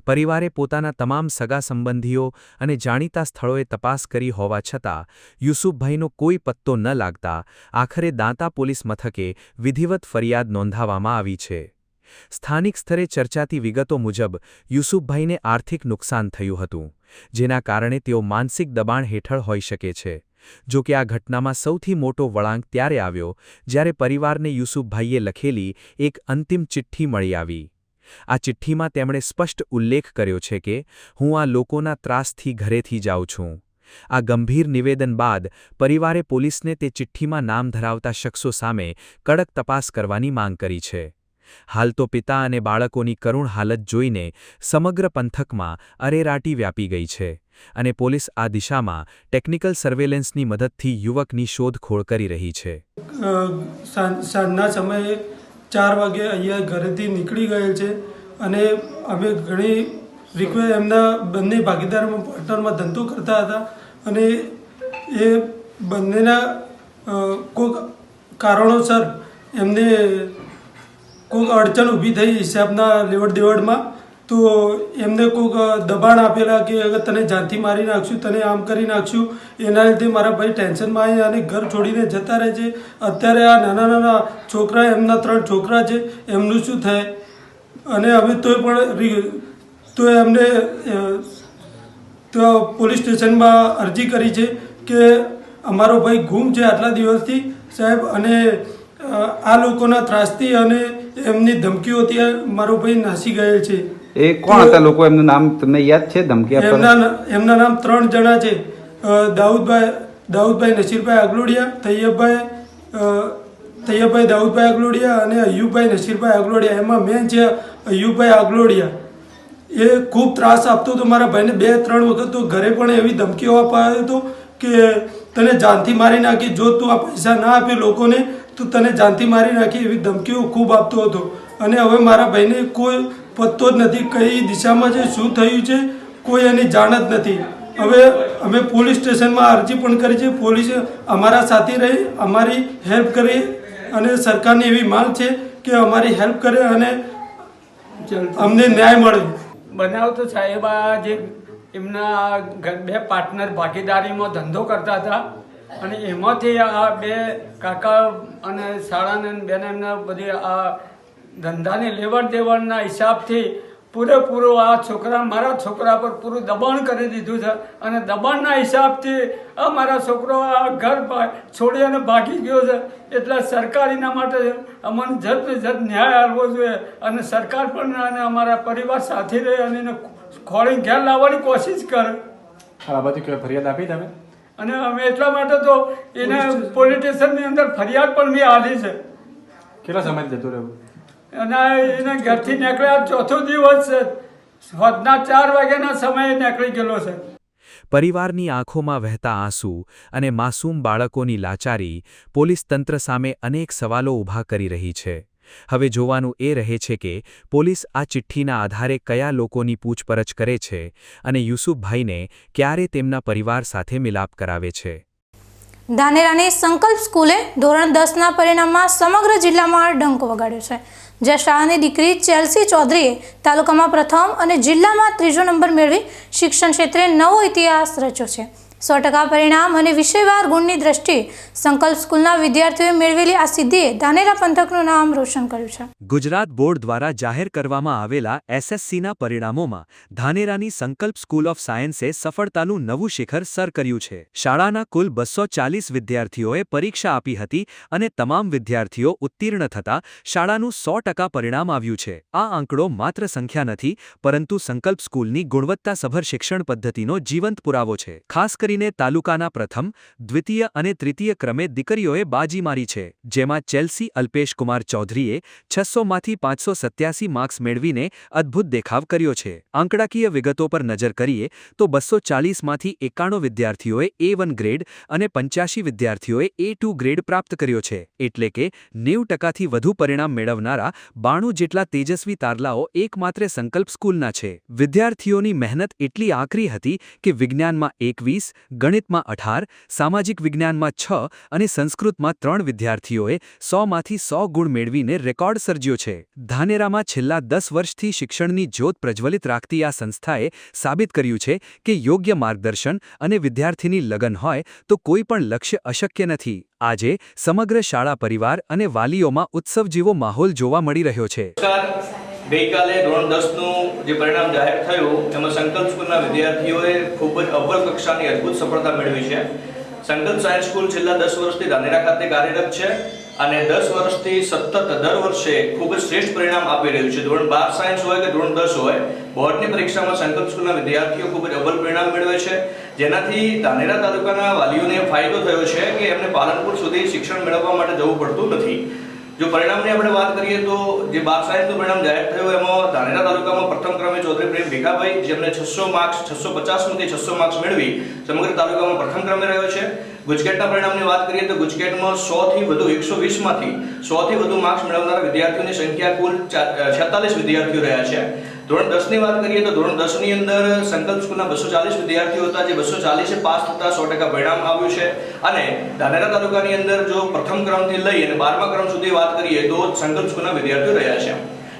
પરિવારે પોતાના તમામ સગા સંબંધીઓ અને જાણીતા સ્થળોએ તપાસ કરી હોવા છતાં યુસુફભાઈનો કોઈ પત્તો ન લાગતા આખરે દાંતા પોલીસ મથકે વિધિવત ફરિયાદ નોંધાવવામાં આવી છે. સ્થાનિક સ્તરે ચર્ચાતી વિગતો મુજબ યુસુફભાઈને આર્થિક નુકસાન થયું હતું, જેના કારણે તેઓ માનસિક દબાણ હેઠળ હોઈ શકે છે. જો કે આ ઘટનામાં સૌથી મોટો વળાંક ત્યારે આવ્યો જ્યારે પરિવારને યુસુફભાઈએ લખેલી એક અંતિમ ચિઠ્ઠી મળી આવી. આ ચિઠ્ઠીમાં તેમણે સ્પષ્ટ ઉલ્લેખ કર્યો છે કે હું આ લોકોના ત્રાસથી ઘરેથી જાઉં છું. આ ગંભીર નિવેદન બાદ પરિવારે પોલીસને તે ચિઠ્ઠીમાં નામ ધરાવતા શખ્સો સામે કડક તપાસ કરવાની માંગ કરી છે. હાલ તો પિતા અને બાળકોની કરુણ હાલત જોઈને સમગ્ર પંથકમાં અરેરાટી વ્યાપી ગઈ છે અને પોલીસ આ દિશામાં ટેકનિકલ સર્વેલન્સની મદદથી યુવકની શોધખોળ કરી રહી છે. સાંજના સમયે 4 વાગે અહીંયા ઘરેથી નીકળી ગયેલ છે અને અમે ઘણી રિક્વેસ્ટ એમના બંને ભાગીદારમાં પાર્ટનરમાં ધંધો કરતા હતા અને એ બંનેના કોઈક કારણોસર એમને કોઈક અડચણ ઊભી થઈ હિસાબના લેવડ દેવડમાં, તો એમને કોઈક દબાણ આપેલા કે અગર તને જાનથી મારી નાખશું, તને આમ કરી નાખશું. એના લીધે મારા ભાઈ ટેન્શનમાં આવી અને ઘર છોડીને જતા રહે છે. અત્યારે આ નાના નાના છોકરા, એમના 3 છોકરા છે, એમનું શું થાય? અને અમે તોય પણ તો એમને તો પોલીસ સ્ટેશનમાં અરજી કરી છે કે અમારો ભાઈ ગુમ છે આટલા દિવસથી સાહેબ, અને આ લોકોના ત્રાસથી અને એમની ધમકીઓથી મારો ભાઈ નાસી ગયેલ છે. એ કોણ હતા લોકો? એમનું નામ તમને યાદ છે? ધમકી આપતા એમના નામ 3 જણા છે. દાઉદભાઈ નસીરભાઈ આગલોડિયા, તૈયબભાઈ દાઉદભાઈ આગલોડિયા અને અયુબભાઈ નસીરભાઈ આગલોડિયા. એમાં મેન છે અયુબભાઈ આગલોડિયા. એ ખૂબ ત્રાસ આપતો હતો મારા ભાઈને. 2-3 વખત તો ઘરે પણ એવી ધમકીઓ અપાયો હતો કે તને જાનથી મારી નાખી, જો તું આ પૈસા ના આપે લોકોને તો તને જાનથી મારી નાખી, એવી ધમકીઓ ખૂબ આપતો હતો. અને હવે મારા ભાઈને કોઈ પત્તો જ નથી, કઈ દિશામાં છે, શું થયું છે, કોઈ એની જાણ જ નથી. હવે અમે પોલીસ સ્ટેશનમાં અરજી પણ કરી છે. પોલીસે અમારા સાથે રહી અમારી હેલ્પ કરી અને સરકારની એવી માંગ છે કે અમારી હેલ્પ કરે અને અમને ન્યાય મળે. બનાવ તો સાહેબ આ જે એમના 2 પાર્ટનર ભાગીદારીમાં ધંધો કરતા હતા અને એમાંથી આ 2 કાકા અને શાળાને બેન એમના બધી આ ધંધાની લેવડ દેવડના હિસાબથી પૂરેપૂરો આ છોકરા, મારા છોકરા પર પૂરું દબાણ કરી દીધું છે અને દબાણના હિસાબથી આ મારા છોકરો આ ઘર છોડી અને ભાગી ગયો છે. એટલે સરકારીના માટે અમને જલ્દ જલ્દ ન્યાય આપવો જોઈએ અને સરકાર પણ અને અમારા પરિવાર સાથે રહે અને એને ખોળીને ઘેર લાવવાની કોશિશ કરે. આ બાબતે ફરિયાદ આપી તમે? અને અમે એટલા માટે તો એને પોલીસ સ્ટેશનની અંદર ફરિયાદ પણ મેં આપી છે. કેટલા સમય જતો રહ્યો? અને એને ઘરથી નીકળ્યા 4થો દિવસ છે. સાંજના 4 વાગ્યાના સમયે નીકળી ગયેલો છે. પરિવારની આંખોમાં વહેતા આંસુ અને માસૂમ બાળકોની લાચારી પોલીસ તંત્ર સામે અનેક સવાલો ઊભા કરી રહી છે. હવે જોવાનું એ રહે છે કે પોલીસ આ ચિઠ્ઠીના આધારે કયા લોકોની પૂછપરછ કરે છે અને યુસુફભાઈને ક્યારે તેમના પરિવાર સાથે મિલાપ કરાવે છે. ધાનેરાની સંકલ્પ સ્કૂલે ધોરણ 10ના પરિણામમાં સમગ્ર જિલ્લામાં ડંકો વગાડ્યો છે. જ્યાં શાળાની દીકરી ચેલ્સી ચૌધરીએ તાલુકામાં પ્રથમ અને જિલ્લામાં 3જો નંબર મેળવી શિક્ષણ ક્ષેત્રે નવો ઇતિહાસ રચ્યો છે. 100% પરિણામ અને વિષયવાર ગુણની દ્રષ્ટિએ સંકલ્પ સ્કૂલના વિદ્યાર્થીઓએ મેળવેલી આ સિદ્ધિએ ધાનેરા પંથકનું નામ રોશન કર્યું છે. ગુજરાત બોર્ડ દ્વારા જાહેર કરવામાં આવેલા એસએસસીના પરિણામોમાં ધાનેરાની સંકલ્પ સ્કૂલ ઓફ સાયન્સે સફળતાનું નવું શિખર સર કર્યું છે. શાળાના કુલ 240 વિદ્યાર્થીઓએ પરીક્ષા આપી હતી અને તમામ વિદ્યાર્થીઓ ઉત્તીર્ણ થતા શાળાનું 100% પરિણામ આવ્યું છે. આ આંકડો માત્ર સંખ્યા નથી, પરંતુ સંકલ્પ સ્કૂલની ગુણવત્તાસભર શિક્ષણ પદ્ધતિનો જીવંત પુરાવો છે. ખાસ કરીને તાલુકાના પ્રથમ, દ્વિતીય અને તૃતીય ક્રમે દીકરીઓએ બાજી મારી છે, જેમાં ચેલ્સી અલ્પેશ કુમાર ચૌધરીએ 600માંથી 587 માર્ક્સ મેળવીને અદ્ભુત દેખાવ કર્યો છે. આંકડાકીય વિગતો પર નજર કરીએ તો 240માંથી 91 વિદ્યાર્થીઓએ A1 ગ્રેડ અને 85 વિદ્યાર્થીઓએ A2 ગ્રેડ પ્રાપ્ત કર્યો છે. એટલે કે 90%થી વધુ પરિણામ મેળવનારા 92 જેટલા તેજસ્વી તારલાઓ એકમાત્ર સંકલ્પ સ્કૂલના છે. વિદ્યાર્થીઓની મહેનત એટલી આકરી હતી કે વિજ્ઞાનમાં 21, ગણિતમાં 18, સામાજિક વિજ્ઞાનમાં 6 અને સંસ્કૃતમાં 3 વિદ્યાર્થીઓએ 100માંથી 100 ગુણ મેળવીને રેકોર્ડ સર્જ્યો છે. ધાનેરામાં છેલ્લા 10 વર્ષથી શિક્ષણની જ્યોત પ્રજ્વલિત રાખતી આ સંસ્થાએ સાબિત કર્યું છે કે યોગ્ય માર્ગદર્શન અને વિદ્યાર્થીની લગન હોય તો કોઈ પણ લક્ષ્ય અશક્ય નથી. આજે સમગ્ર શાળા પરિવાર અને વાલીઓમાં ઉત્સવ જેવો માહોલ જોવા મળી રહ્યો છે. ગઈકાલે ધોરણ 10નું જે પરિણામ જાહેર થયું એમાં સંકલ્પ સ્કૂલના વિદ્યાર્થીઓએ ખૂબ જ અવ્વલ કક્ષાની અદ્ભુત સફળતા મેળવી છે. સંકલ્પ સાયન્સ સ્કૂલ છેલ્લા 10 વર્ષથી ધાનેરા ખાતે કાર્યરત છે અને 10 વર્ષથી સતત દર વર્ષે ખૂબ જ શ્રેષ્ઠ પરિણામ આપી રહ્યું છે. ધોરણ 12 સાયન્સ હોય કે ધોરણ 10 હોય, બોર્ડની પરીક્ષામાં સંકલ્પ સ્કૂલના વિદ્યાર્થીઓ ખૂબ જ અવ્વલ પરિણામ મેળવે છે, જેનાથી ધાનેરા તાલુકાના વાલીઓને ફાયદો થયો છે કે એમને પાલનપુર સુધી શિક્ષણ મેળવવા માટે જવું પડતું નથી. જો પરિણામની આપણે વાત કરીએ તો જે 12 સાયન્સનું પરિણામ જાહેર થયું એમાં ધાનેરા તાલુકામાં પ્રથમ ક્રમે ચૌધરી પ્રેમ ભીખાભાઈ, જેમને 600 માર્ક્સ 650માંથી 600 માર્ક્સ મેળવી સમગ્ર તાલુકામાં પ્રથમ ક્રમે રહ્યો છે. ગુજકેટના પરિણામની વાત કરીએ તો ગુજકેટમાં 100થી વધુ 120માંથી 100થી વધુ માર્ક્સ મેળવનારા વિદ્યાર્થીઓની સંખ્યા કુલ 46 વિદ્યાર્થીઓ રહ્યા છે. ધોરણ 10ની વાત કરીએ તો ધોરણ 10ની અંદર સંકલ્પ સ્કૂલના 240 વિદ્યાર્થીઓ હતા, જે 240 પાસ થતા 100% પરિણામ આવ્યું છે. અને ધાનેરા તાલુકાની અંદર જો પ્રથમ ક્રમથી લઈ અને 12મા ક્રમ સુધી વાત કરીએ તો સંકલ્પ સ્કૂલના વિદ્યાર્થીઓ રહ્યા છે.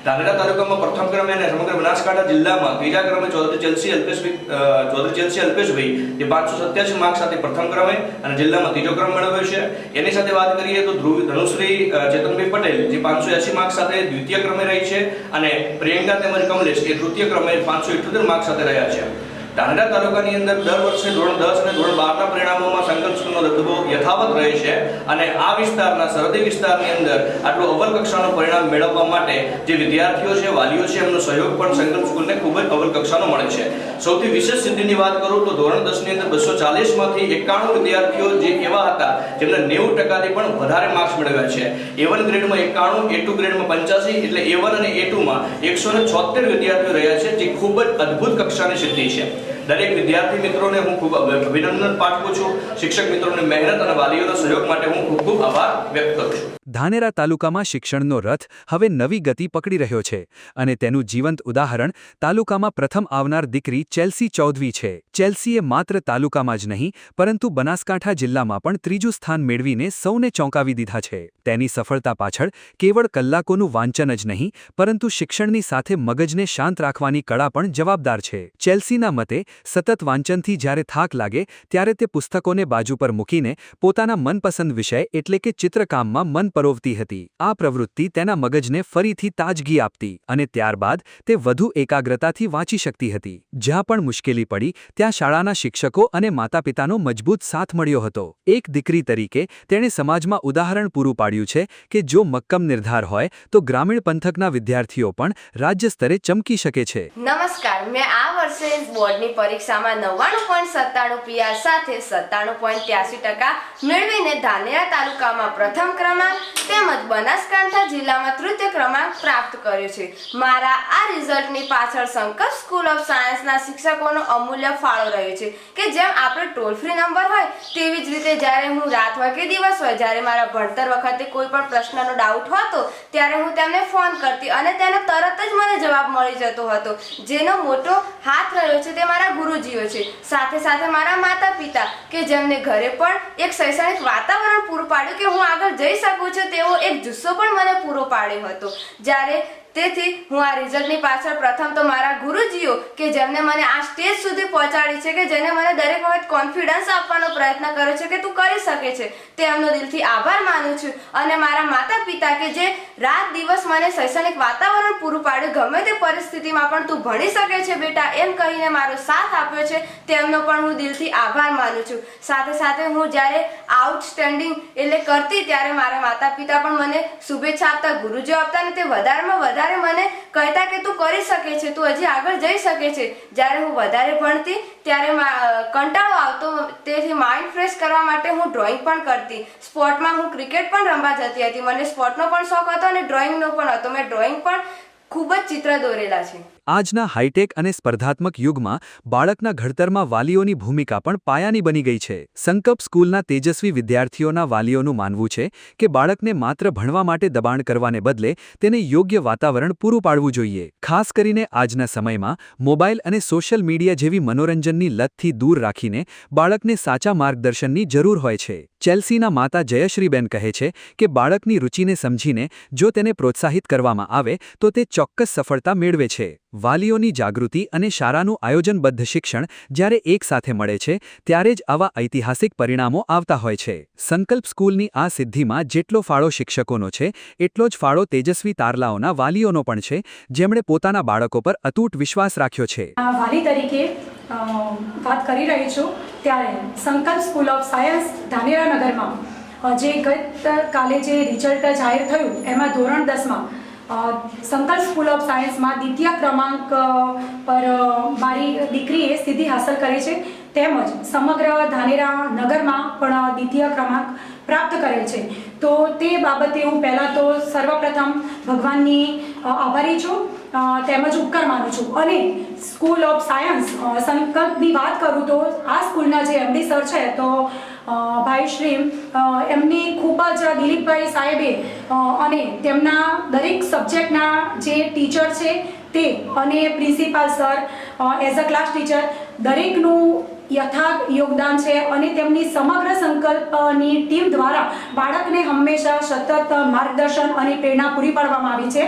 ધાનેરા તાલુકામાં પ્રથમ ક્રમે અને સમગ્ર બનાસકાંઠા જિલ્લામાં ત્રીજા ક્રમે ચૌધરી ચેલ્સી અલ્પેશભાઈ જે 587 માર્ક્સ સાથે પ્રથમ ક્રમે અને જિલ્લામાં ત્રીજો ક્રમ મેળવ્યો છે. એની સાથે વાત કરીએ તો ધનુશ્રી ચેતનભાઈ પટેલ જે 580 માર્ક્સ સાથે દ્વિતીય ક્રમે રહી છે અને પ્રિયંકા તેમજ કમલેશ એ તૃતીય ક્રમે 578 માર્ક્સ સાથે રહ્યા છે. ધાનેરા તાલુકાની અંદર દર વર્ષે ધોરણ 10 અને ધોરણ 12ના પરિણામોમાં સંકલ્પ સ્કૂલનો દબદબો યથાવત રહે છે અને આ વિસ્તારના સરહદી વિસ્તારની અંદર આટલું અવ્વલ કક્ષાનું પરિણામ મેળવવા માટે જે વિદ્યાર્થીઓ છે, વાલીઓ છે, એમનો સહયોગ પણ સંકલ્પ સ્કૂલને ખૂબ જ અવ્વલ કક્ષાનો મળે છે. સૌથી વિશેષ સિદ્ધિની વાત કરું તો ધોરણ 10ની અંદર 240માંથી 91 વિદ્યાર્થીઓ જે એવા હતા જેમને 90%થી પણ વધારે માર્ક્સ મેળવ્યા છે. A1 ગ્રેડમાં 91, A2 ગ્રેડમાં 85, એટલે A1 અને A2માં 176 વિદ્યાર્થીઓ રહ્યા છે, જે ખૂબ જ અદ્ભુત કક્ષાની સિદ્ધિ છે. દરેક વિદ્યાર્થી મિત્રોને હું ખૂબ અભિનંદન પાઠવું છું. શિક્ષક મિત્રોની મહેનત અને વાલીઓના સહયોગ માટે હું ખૂબ ખૂબ આભાર વ્યક્ત કરું છું. ધાનેરા તાલુકામાં શિક્ષણનો રથ હવે નવી ગતિ પકડી રહ્યો છે અને તેનું જીવંત ઉદાહરણ તાલુકામાં પ્રથમ આવનાર દીકરી ચેલ્સી ચૌધરી છે. ચેલ્સીએ માત્ર તાલુકામાં જ નહીં પરંતુ બનાસકાંઠા જિલ્લામાં પણ ત્રીજું સ્થાન મેળવીને સૌને ચોંકાવી દીધા છે. તેની સફળતા પાછળ કેવળ કલાકોનું વાંચન જ નહીં પરંતુ શિક્ષણની સાથે મગજને શાંત રાખવાની કળા પણ જવાબદાર છે. ચેલ્સીના મતે સતત વાંચનથી જ્યારે થાક લાગે ત્યારે તે પુસ્તકોને બાજુ પર મૂકીને પોતાના મનપસંદ વિષય એટલે કે ચિત્રકામમાં મન પરોવતી હતી. આ પ્રવૃત્તિ તેના મગજને ફરીથી તાજગી આપતી અને ત્યારબાદ તે વધુ એકાગ્રતાથી વાંચી શકતી હતી. જ્યાં પણ મુશ્કેલી પડી ત્યાં શાળાના શિક્ષકો અને માતાપિતાનો મજબૂત સાથ મળ્યો હતો. એક દીકરી તરીકે તેણે સમાજમાં ઉદાહરણ પૂરું પાડ્યું છે કે જો મક્કમ નિર્ધાર હોય તો ગ્રામીણ પંથકના વિદ્યાર્થીઓ પણ રાજ્ય સ્તરે ચમકી શકે છે. નમસ્કાર, મેં આ વર્ષે બોર્ડની પરીક્ષામાં 99.97 PR સાથે 97.83% મેળવીને ધાનેરા તાલુકામાં પ્રથમ ક્રમાંક તેમજ બનાસકાંઠા જિલ્લામાં તૃતીય ક્રમાંક પ્રાપ્ત કર્યો છે. મારા આ રિઝલ્ટની પાછળ સંકલ્પ સ્કૂલ ઓફ સાયન્સના શિક્ષકોનો અમૂલ્ય ફાળો રહ્યો છે કે જેમ આપણે ટોલ ફ્રી નંબર હોય તેવી જ રીતે જ્યારે હું રાત હોય કે દિવસ હોય, જ્યારે મારા ભણતર વખતે કોઈ પણ પ્રશ્નનો ડાઉટ હતો ત્યારે હું તેમને ફોન કરતી અને તેનો તરત જ મને જવાબ મળી જતો હતો. જેનો મોટો હાથ રહ્યો છે તે મારા ગુરુજીઓ છે. સાથે સાથે મારા માતા પિતા કે જેમને ઘરે પણ એક શૈક્ષણિક વાતાવરણ પૂરું પાડ્યું કે હું આગળ જઈ શકું છું તેવો એક જુસ્સો પણ મને પૂરો પાડ્યો હતો. જ્યારે તેથી હું આ રિઝલ્ટની પાછળ પ્રથમ તો મારા ગુરુજીઓ કે જેમને મને આ સ્ટેજ સુધી પહોંચાડી છે, કે જેને મને દરેક વખત કોન્ફિડન્સ આપવાનો પ્રયત્ન કર્યો છે કે તું કરી શકે છે, તેમનો દિલથી આભાર માનું છું. અને મારા માતા પિતા કે જે રાત દિવસ મને શૈક્ષણિક વાતાવરણ પૂરું પાડ્યું, ગમે તે પરિસ્થિતિમાં પણ તું ભણી શકે છે બેટા એમ કહીને મારો સાથ આપ્યો છે, તેમનો પણ હું દિલથી આભાર માનું છું. સાથે સાથે હું જ્યારે આઉટસ્ટેન્ડિંગ એટલે કરતી ત્યારે મારા માતા પિતા પણ મને શુભેચ્છા આપતા, ગુરુજીઓ આપતા અને તે વધારેમાં વધારે મને કહેતા કે તું કરી શકે છે, તું હજી આગળ જઈ શકે છે. જ્યારે હું વધારે ભણતી ત્યારે કંટાળો આવતો, તેથી માઇન્ડ ફ્રેશ કરવા માટે હું ડ્રોઈંગ પણ કરતી. સ્પોર્ટમાં હું ક્રિકેટ પણ રમવા જતી હતી. મને સ્પોર્ટનો પણ શોખ હતો અને ડ્રોઈંગનો પણ હતો. મેં ડ્રોઈંગ પણ ખૂબ જ ચિત્ર દોરેલા છે. આજના હાઈટેક અને સ્પર્ધાત્મક યુગમાં બાળકના ઘડતરમાં વાલીઓની ભૂમિકા પણ પાયાની બની ગઈ છે. સંકલ્પ સ્કૂલના તેજસ્વી વિદ્યાર્થીઓના વાલીઓનું માનવું છે કે બાળકને માત્ર ભણવા માટે દબાણ કરવાને બદલે તેને યોગ્ય વાતાવરણ પૂરું પાડવું જોઈએ. ખાસ કરીને આજના સમયમાં મોબાઈલ અને સોશિયલ મીડિયા જેવી મનોરંજનની લતથી દૂર રાખીને બાળકને સાચા માર્ગદર્શનની જરૂર હોય છે. ચેલ્સીના માતા જયશ્રીબેન કહે છે કે બાળકની રુચિને સમજીને જો તેને પ્રોત્સાહિત કરવામાં આવે તો તે ચોક્કસ સફળતા મેળવે છે. વાલીઓની જાગૃતિ અને શાળાનું આયોજનબદ્ધ શિક્ષણ જ્યારે એકસાથે મળે છે ત્યારે જ આવા ઐતિહાસિક પરિણામો આવતા હોય છે. સંકલ્પ સ્કૂલની આ સિદ્ધિમાં જેટલો ફાળો શિક્ષકોનો છે એટલો જ ફાળો તેજસ્વી તારલાઓના વાલીઓનો પણ છે, જેમણે પોતાના બાળકો પર અતૂટ વિશ્વાસ રાખ્યો છે. વાલી તરીકે વાત કરી રહી છું ત્યારે સંકલ્પ સ્કૂલ ઓફ સાયન્સ ધાનેરા નગરમાં જે ગત કાલે જે રિઝલ્ટ જાહેર થયું એમાં ધોરણ 10માં સંકલ્પ સ્કૂલ ઓફ સાયન્સમાં દ્વિતીય ક્રમાંક પર મારી દીકરીએ સિદ્ધિ હાંસલ કરી છે, તેમજ સમગ્ર ધાનેરા નગરમાં પણ દ્વિતીય ક્રમાંક પ્રાપ્ત કરેલ છે. તો તે બાબતે હું પહેલાં તો સર્વપ્રથમ ભગવાનની આભારી છું તેમજ ઉપકાર માનું છું. અને સ્કૂલ ઓફ સાયન્સ સંકલ્પની વાત કરું તો આ સ્કૂલના જે એમડી સર છે તો ભાઈ શ્રી એમની ખૂબ જ દિલીપભાઈ સાહેબે અને તેમના દરેક સબ્જેક્ટના જે ટીચર છે તે અને principal sir as a class teacher દરેકનું યથાર્થ યોગદાન છે અને તેમની સમગ્ર સંકલ્પની ટીમ દ્વારા બાળકને હંમેશા સતત માર્ગદર્શન અને પ્રેરણા પૂરી પાડવામાં આવી છે.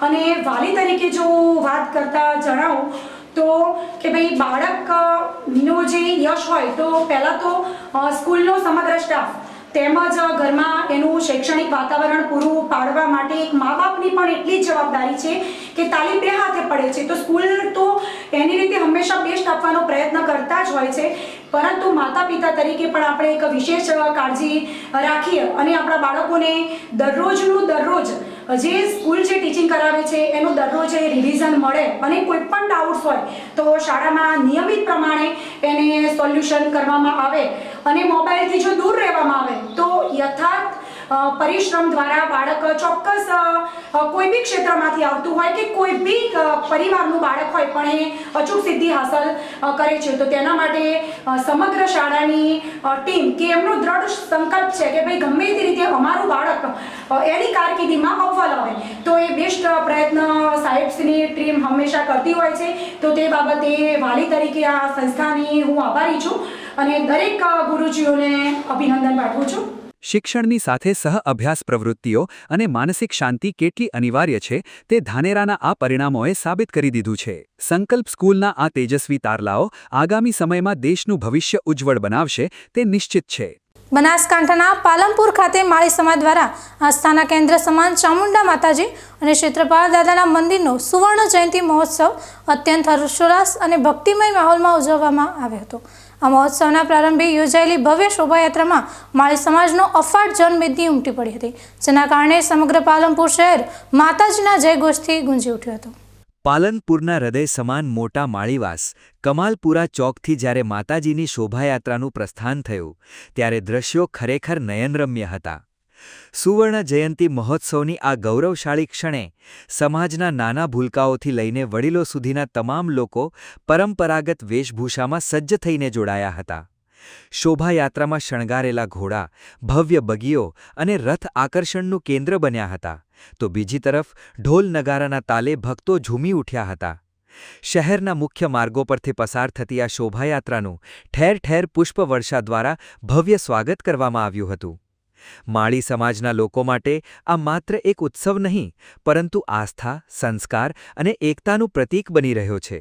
અને વાલી તરીકે જો વાત કરતા જણાવું તો કે ભાઈ બાળકનો જે યશ હોય તો પહેલાં તો સ્કૂલનો સમગ્ર સ્ટાફ તેમજ ઘરમાં એનું શૈક્ષણિક વાતાવરણ પૂરું પાડવા માટે એક મા બાપની પણ એટલી જ જવાબદારી છે કે તાલીમ બે હાથે પડે છે. તો સ્કૂલ તો એની રીતે હંમેશા બેસ્ટ આપવાનો પ્રયત્ન કરતા જ હોય છે, પરંતુ માતા પિતા તરીકે પણ આપણે એક વિશેષ કાળજી રાખીએ અને આપણા બાળકોને દરરોજ જે સ્કૂલ જે ટીચિંગ કરાવે છે એનું દરરોજ રિવિઝન મળે અને કોઈ પણ ડાઉટ્સ હોય તો શાળામાં નિયમિત પ્રમાણે એને સોલ્યુશન કરવામાં આવે અને મોબાઈલથી જો દૂર રહેવામાં આવે તો યથાર્થ પરિશ્રમ દ્વારા બાળક ચોક્કસ કોઈ બી ક્ષેત્રમાંથી આવતું હોય કે કોઈ બી પરિવારનું બાળક હોય પણ એ અચૂક સિદ્ધિ હાંસલ કરે છે. તો તેના માટે સમગ્ર શાળાની ટીમ કે એમનો દ્રઢ સંકલ્પ છે કે ભાઈ ગમે તે રીતે અમારું બાળક એની કારકિર્દીમાં અવ્વલ આવે તો એ બેસ્ટ પ્રયત્ન સાહેબની ટીમ હંમેશા કરતી હોય છે. તો તે બાબતે વાલી તરીકે આ સંસ્થાની હું આભારી છું અને દરેક ગુરુજીઓને અભિનંદન પાઠવું છું. શિક્ષણની સાથે સહ-અભ્યાસ પ્રવૃત્તિઓ અને માનસિક શાંતિ કેટલી અનિવાર્ય છે તે ધાનેરાના આ પરિણામોએ સાબિત કરી દીધું છે. સંકલ્પ સ્કૂલના આ તેજસ્વી તારલાઓ આગામી સમયમાં દેશનું ભવિષ્ય ઉજ્જવળ બનાવશે તે નિશ્ચિત છે. બનાસકાંઠાના પાલનપુર ખાતે માળી સમાજ દ્વારા આસ્થાના કેન્દ્ર સમાન ચામુંડા માતાજી અને ક્ષેત્રપાળ દાદાના મંદિરનો સુવર્ણ જયંતિ મહોત્સવ અત્યંત હર્ષોલ્લાસ અને ભક્તિમય માહોલમાં ઉજવવામાં આવ્યો હતો. આ મહોત્સવના પ્રારંભે યોજાયેલી ભવ્ય શોભાયાત્રામાં માળી સમાજનો અફાટ જનમેદની ઉમટી પડી હતી, જેના કારણે સમગ્ર પાલનપુર શહેર માતાજીના જયઘોષથી ગુંજી ઉઠ્યું હતું. પાલનપુરના હૃદય સમાન મોટા માળીવાસ કમાલપુરા ચોકથી જ્યારે માતાજીની શોભાયાત્રાનું પ્રસ્થાન થયું ત્યારે દ્રશ્યો ખરેખર નયનરમ્ય હતા. સુવર્ણ જયંતિ મહોત્સવની આ ગૌરવશાળી ક્ષણે સમાજના નાના ભૂલકાઓથી લઈને વડીલો સુધીના તમામ લોકો પરંપરાગત વેશભૂષામાં સજ્જ થઈને જોડાયા હતા. શોભાયાત્રામાં શણગારેલા ઘોડા, ભવ્ય બગીઓ અને રથ આકર્ષણનું કેન્દ્ર બન્યા હતા, તો બીજી તરફ ઢોલ નગારાના તાલે ભક્તો ઝૂમી ઉઠ્યા હતા. શહેરના મુખ્ય માર્ગો પરથી પસાર થતી આ શોભાયાત્રાનું ઠેર ઠેર પુષ્પવર્ષા દ્વારા ભવ્ય સ્વાગત કરવામાં આવ્યું હતું. માળી સમાજના લોકો માટે આ માત્ર એક ઉત્સવ નહીં, પરંતુ આસ્થા, સંસ્કાર અને એકતાનું પ્રતીક બની રહ્યો છે.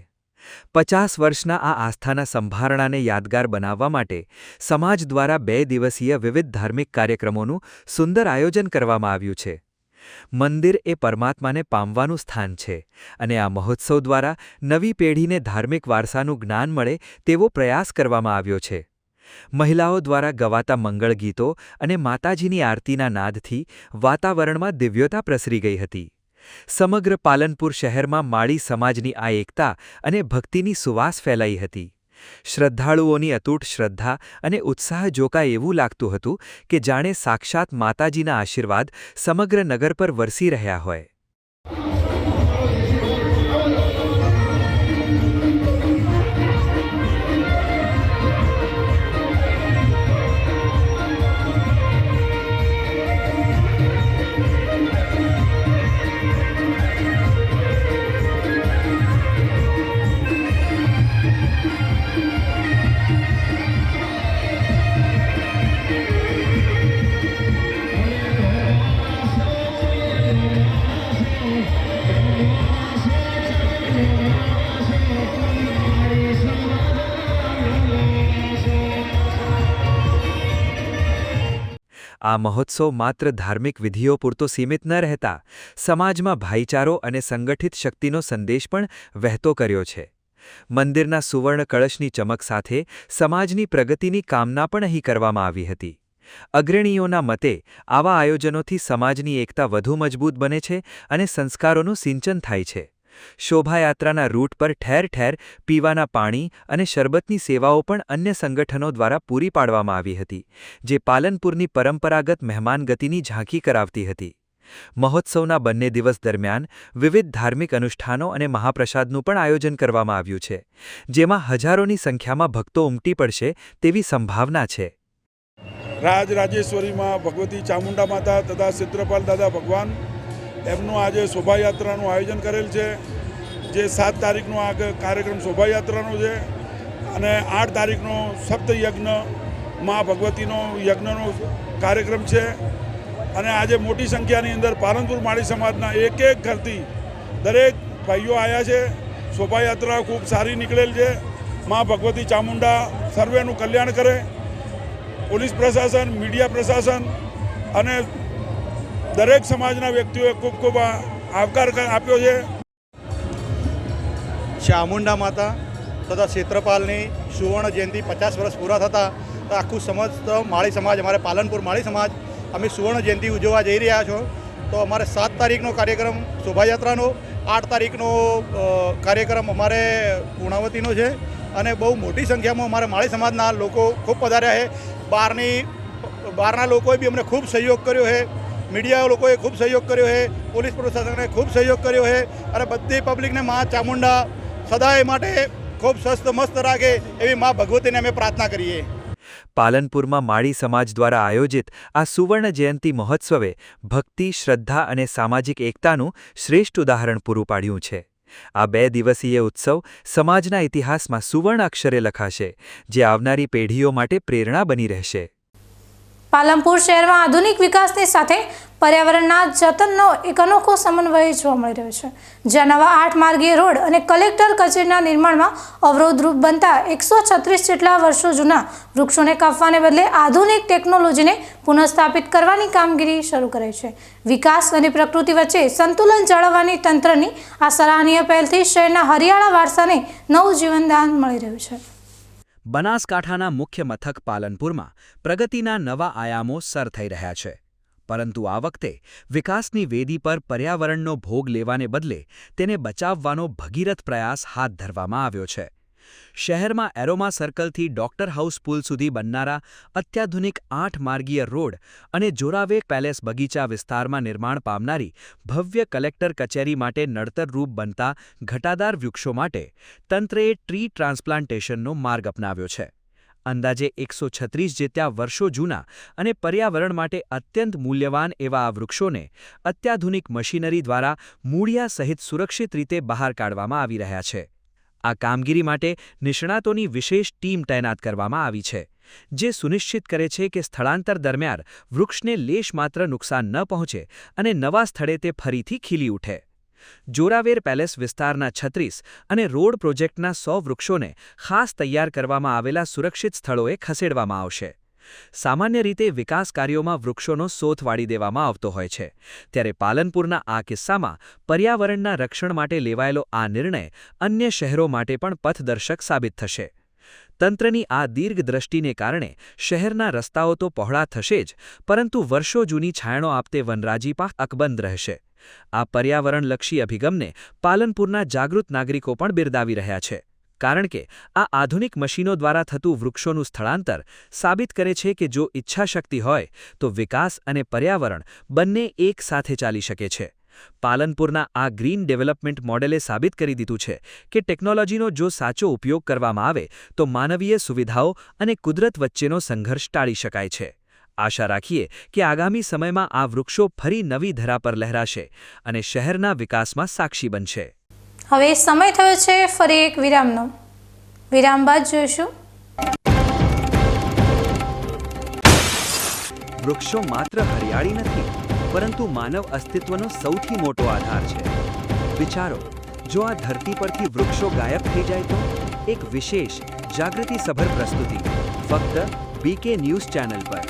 50 વર્ષના આ આસ્થાના સંભારણાને યાદગાર બનાવવા માટે સમાજ દ્વારા 2 દિવસીય વિવિધ ધાર્મિક કાર્યક્રમોનું સુંદર આયોજન કરવામાં આવ્યું છે. મંદિર એ પરમાત્માને પામવાનું સ્થાન છે અને આ મહોત્સવ દ્વારા નવી પેઢીને ધાર્મિક વારસાનું જ્ઞાન મળે તેવો પ્રયાસ કરવામાં આવ્યો છે. મહિલાઓ દ્વારા ગવાતા મંગળ ગીતો અને માતાજીની આરતીના નાદથી વાતાવરણમાં દિવ્યતા પ્રસરી ગઈ હતી. સમગ્ર પાલનપુર શહેરમાં માળી સમાજની આ એકતા અને ભક્તિની સુવાસ ફેલાઈ હતી. શ્રદ્ધાળુઓની અતૂટ શ્રદ્ધા અને ઉત્સાહ જોકાય એવું લાગતું હતું કે જાણે સાક્ષાત માતાજીના આશીર્વાદ સમગ્ર નગર પર વરસી રહ્યા હોય. આ મહોત્સવ માત્ર ધાર્મિક વિધિઓ પૂરતો સીમિત ન રહેતા સમાજમાં ભાઈચારો અને સંગઠિત શક્તિનો સંદેશ પણ વહેતો કર્યો છે. મંદિરના સુવર્ણ કળશની ચમક સાથે સમાજની પ્રગતિની કામના પણ અહીં કરવામાં આવી હતી. અગ્રણીઓના મતે આવા આયોજનોથી સમાજની એકતા વધુ મજબૂત બને છે અને સંસ્કારોનું સિંચન થાય છે. શોભાયાત્રાના રૂટ પર ઠેર ઠેર પીવાના પાણી અને શરબતની સેવાઓ પણ અન્ય સંગઠનો દ્વારા પૂરી પાડવામાં આવી હતી, જે પાલનપુરની પરંપરાગત મહેમાનગતિની ઝાંખી કરાવતી હતી. મહોત્સવના બંને દિવસ દરમિયાન વિવિધ ધાર્મિક અનુષ્ઠાનો અને મહાપ્રસાદનું પણ આયોજન કરવામાં આવ્યું છે, જેમાં હજારોની સંખ્યામાં ભક્તો ઉમટી પડશે તેવી સંભાવના છે. રાજરાજેશ્વરીમાં ભગવતી ચામુંડા માતા તથા ક્ષેત્રપાલ દાદા ભગવાન એમનું આજે શોભાયાત્રાનું આયોજન કરેલ છે, જે 7 તારીખનો આ કાર્યક્રમ શોભાયાત્રાનો છે અને 8 તારીખનો સપ્તયજ્ઞ મા ભગવતીનો યજ્ઞનો કાર્યક્રમ છે. અને આજે મોટી સંખ્યાની અંદર પાલનપુર માળી સમાજના એક ઘરથી દરેક ભાઈઓ આવ્યા છે. શોભાયાત્રા ખૂબ સારી નીકળેલ છે. મા ભગવતી ચામુંડા સર્વેનું કલ્યાણ કરે. પોલીસ પ્રશાસન, મીડિયા પ્રશાસન અને દરેક સમાજના વ્યક્તિઓએ ખૂબ ખૂબ આવકાર આપ્યો છે. ચામુંડા માતા તથા ક્ષેત્રપાલની સુવર્ણ જયંતિ 50 વર્ષ પૂરા થતાં આખું સમસ્ત માળી સમાજ, અમારે પાલનપુર માળી સમાજ, અમે સુવર્ણ જયંતિ ઉજવવા જઈ રહ્યા છો. તો અમારે 7 તારીખનો કાર્યક્રમ શોભાયાત્રાનો, 8 તારીખનો કાર્યક્રમ અમારે પૂર્ણાવતીનો છે અને બહુ મોટી સંખ્યામાં અમારે માળી સમાજના લોકો ખૂબ પધાર્યા છે. બહારના લોકોએ બી અમને ખૂબ સહયોગ કર્યો છે. મીડિયા લોકોએ ખૂબ સહયોગ કર્યો છે. પોલીસ પ્રશાસને ખૂબ સહયોગ કર્યો છે અને બધી પબ્લિકને મા ચામુંડા સદાય માટે ખૂબ સ્વસ્થ મસ્ત રાખે એવી મા ભગવતીને અમે પ્રાર્થના કરીએ. પાલનપુરમાં માળી સમાજ દ્વારા આયોજિત આ સુવર્ણ જયંતિ મહોત્સવે ભક્તિ, શ્રદ્ધા અને સામાજિક એકતાનું શ્રેષ્ઠ ઉદાહરણ પૂરું પાડ્યું છે. આ 2 દિવસીય ઉત્સવ સમાજના ઇતિહાસમાં સુવર્ણ અક્ષરે લખાશે, જે આવનારી પેઢીઓ માટે પ્રેરણા બની રહેશે. પાલનપુર શહેરમાં આધુનિક વિકાસની સાથે પર્યાવરણના જતનનો એક અનોખો સમન્વય જોવા મળી રહ્યો છે, જ્યાં નવા 8 માર્ગીય રોડ અને કલેક્ટર કચેરીના નિર્માણમાં અવરોધરૂપ બનતા 136 જેટલા વર્ષો જૂના વૃક્ષોને કાપવાને બદલે આધુનિક ટેકનોલોજીને પુનઃસ્થાપિત કરવાની કામગીરી શરૂ કરાઈ છે. વિકાસ અને પ્રકૃતિ વચ્ચે સંતુલન જાળવવાની તંત્રની આ સરાહનીય પહેલથી શહેરના હરિયાળા વારસાને નવું જીવનદાન મળી રહ્યું છે. બનાસકાંઠાના મુખ્ય મથક પાલનપુરમાં પ્રગતિના નવા આયામો સર થઈ રહ્યા છે, પરંતુ આ વખતે વિકાસની વેદી પર પર્યાવરણનો ભોગ લેવાને બદલે તેને બચાવવાનો ભગીરથ પ્રયાસ હાથ ધરવામાં આવ્યો છે. શહેરમાં એરોમા સર્કલથી ડોક્ટર હાઉસ પુલ સુધી બનનારા અત્યાધુનિક 8 માર્ગીય રોડ અને જોરાવે પેલેસ બગીચા વિસ્તારમાં નિર્માણ પામનારી ભવ્ય કલેક્ટર કચેરી માટે નડતરરૂપ બનતા ઘટાદાર વૃક્ષો માટે તંત્રએ ટ્રી ટ્રાન્સપ્લાન્ટેશનનો માર્ગ અપનાવ્યો છે. અંદાજે 136 જેટલા વર્ષો જૂના અને પર્યાવરણ માટે અત્યંત મૂલ્યવાન એવા આ વૃક્ષોને અત્યાધુનિક મશીનરી દ્વારા મૂળિયા સહિત સુરક્ષિત રીતે બહાર કાઢવામાં આવી રહ્યા છે. આ કામગીરી માટે નિષ્ણાતોની વિશેષ ટીમ તૈનાત કરવામાં આવી છે, જે સુનિશ્ચિત કરે છે કે સ્થળાંતર દરમિયાન વૃક્ષને લેશમાત્ર નુકસાન ન પહોંચે અને નવા સ્થળે તે ફરીથી ખીલી ઉઠે. જોરાવેર પેલેસ વિસ્તારના 36 અને રોડ પ્રોજેક્ટના 100 વૃક્ષોને ખાસ તૈયાર કરવામાં આવેલા સુરક્ષિત સ્થળોએ ખસેડવામાં આવશે. સામાન્ય રીતે વિકાસ કાર્યોમાં વૃક્ષોનો સોથ વાળી દેવામાં આવતો હોય છે, ત્યારે પાલનપુરના આ કિસ્સામાં પર્યાવરણના રક્ષણ માટે લેવાયેલો આ નિર્ણય અન્ય શહેરો માટે પણ પથદર્શક સાબિત થશે. તંત્રની આ દીર્ઘદ્રષ્ટિને કારણે શહેરના રસ્તાઓ તો પહોળા થશે જ, પરંતુ વર્ષો જૂની છાયણો આપતે વનરાજી પાક અકબંધ રહેશે. આ પર્યાવરણલક્ષી અભિગમને પાલનપુરના જાગૃત નાગરિકો પણ બિરદાવી રહ્યા છે, કારણ કે આ આધુનિક મશીનો દ્વારા થતું વૃક્ષોનું સ્થળાંતર સાબિત કરે છે કે જો ઈચ્છાશક્તિ હોય તો વિકાસ અને પર્યાવરણ બંને એક સાથે ચાલી શકે છે. પાલનપુરના આ ગ્રીન ડેવલપમેન્ટ મોડેલે સાબિત કરી દીધું છે કે ટેકનોલોજીનો જો સાચો ઉપયોગ કરવામાં આવે તો માનવીય સુવિધાઓ અને કુદરત વચ્ચેનો સંઘર્ષ ટાળી શકાય છે. આશા રાખીએ કે આગામી સમયમાં આ વૃક્ષો ફરી નવી ધરા પર લહેરાશે અને શહેરના વિકાસમાં સાક્ષી બનશે. હવે સમય થયો છે ફરી એક વિરામનો. વિરામ બાદ જોઈશું. વૃક્ષો માત્ર હરિયાળી નથી, પરંતુ માનવ અસ્તિત્વનો સૌથી મોટો આધાર છે. વિચારો, જો આ ધરતી પરથી વૃક્ષો ગાયબ થઈ જાય તો? એક વિશેષ જાગૃતિસભર પ્રસ્તુતિ ફક્ત BK ન્યૂઝ ચેનલ પર.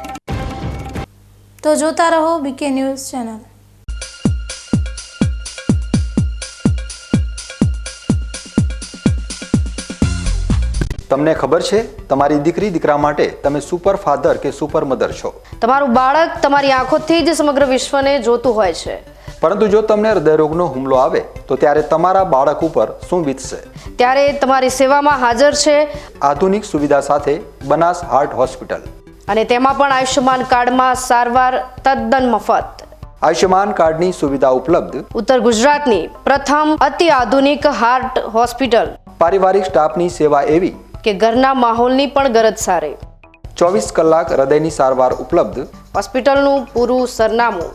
તો જોતા રહો BK ન્યૂઝ ચેનલ. તમને ખબર છે તમારી દીકરી દીકરા માટે તમે સુપર ફાધર કે સુપર મધર છો. તમારું બાળક તમારી આંખોથી જ સમગ્ર વિશ્વને જોતું હોય છે. પરંતુ જો તમને હૃદયરોગનો હુમલો આવે તો ત્યારે તમારા બાળક ઉપર શું વીતશે? ત્યારે તમારી સેવામાં હાજર છે આધુનિક સુવિધા સાથે બનાસ હાર્ટ હોસ્પિટલ, અને તેમાં પણ આયુષ્યમાન કાર્ડમાં સારવાર તદ્દન મફત. આયુષ્યમાન કાર્ડની સુવિધા ઉપલબ્ધ ઉત્તર ગુજરાતની પ્રથમ અતિ આધુનિક હાર્ટ હોસ્પિટલ. પારિવારિક સ્ટાફની સેવા એવી કે ઘરના માહોલની પણ ગરજ સારી. 24 કલાક હૃદયની સારવાર ઉપલબ્ધ. હોસ્પિટલનું પૂરું સરનામું.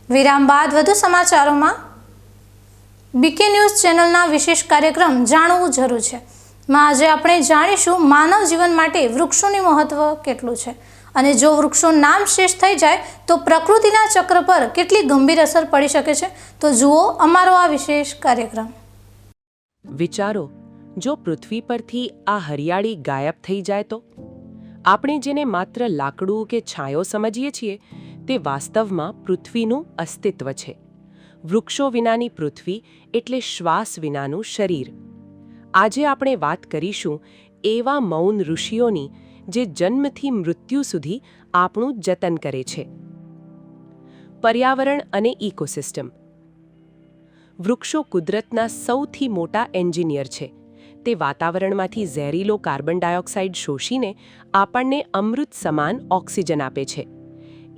વિરામ બાદ વધુ સમાચારોમાં. BK ન્યૂઝ ચેનલના વિશેષ કાર્યક્રમ જાણવું જરૂર છે માં આજે આપણે જાણીશું માનવ જીવન માટે વૃક્ષોનું મહત્વ કેટલું છે અને જો વૃક્ષો નામશેષ થઈ જાય તો પ્રકૃતિના ચક્ર પર કેટલી ગંભીર અસર પડી શકે છે. તો જુઓ અમારો આ વિશેષ કાર્યક્રમ. વિચારો, જો પૃથ્વી પરથી આ હરિયાળી ગાયબ થઈ જાય તો? આપણે જેને માત્ર લાકડું કે છાંયો સમજીએ છીએ તે વાસ્તવમાં પૃથ્વીનું અસ્તિત્વ છે. વૃક્ષો વિનાની પૃથ્વી એટલે શ્વાસ વિનાનું શરીર. આજે આપણે વાત કરીશું એવા મૌન ઋષિઓની જે જન્મથી મૃત્યુ સુધી આપણું જતન કરે છે. પર્યાવરણ અને ઇકોસિસ્ટમ. વૃક્ષો કુદરતના સૌથી મોટા એન્જિનિયર છે. તે વાતાવરણમાંથી ઝેરીલો કાર્બન ડાયોક્સાઇડ શોષીને આપણને અમૃત સમાન ઓક્સિજન આપે છે.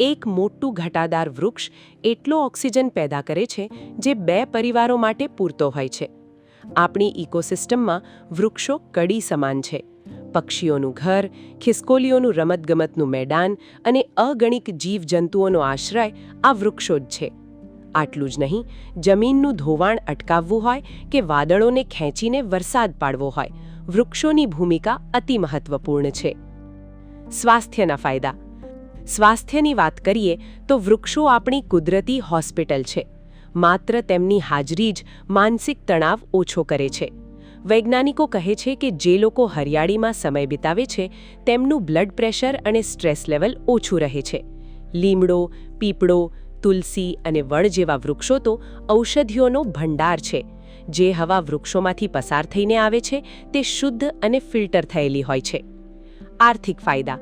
એક મોટું ઘટાદાર વૃક્ષ એટલો ઓક્સિજન પેદા કરે છે જે 2 પરિવારો માટે પૂરતો હોય છે. આપણી ઇકોસિસ્ટમમાં વૃક્ષો કડી સમાન છે. પક્ષીઓનું ઘર, ખિસકોલીઓનું રમતગમતનું મેદાન અને અગણિત જીવજંતુઓનો આશ્રય આ વૃક્ષો જ છે. આટલું જ નહીં, જમીનનું ધોવાણ અટકાવવું હોય કે વાદળોને ખેંચીને વરસાદ પાડવો હોય, વૃક્ષોની ભૂમિકા અતિ મહત્વપૂર્ણ છે. સ્વાસ્થ્યના ફાયદા. સ્વાસ્થ્યની વાત કરીએ તો વૃક્ષો આપણી કુદરતી હોસ્પિટલ છે. માત્ર તેમની હાજરી જ માનસિક તણાવ ઓછો કરે છે. વૈજ્ઞાનિકો કહે છે કે જે લોકો હરિયાળીમાં સમય વિતાવે છે તેમનું બ્લડ પ્રેશર અને સ્ટ્રેસ લેવલ ઓછું રહે છે. લીમડો, પીપળો, તુલસી અને વડ જેવા વૃક્ષો તો ઔષધિઓનો ભંડાર છે. જે હવા વૃક્ષોમાંથી પસાર થઈને આવે છે તે શુદ્ધ અને ફિલ્ટર થયેલી હોય છે. આર્થિક ફાયદા.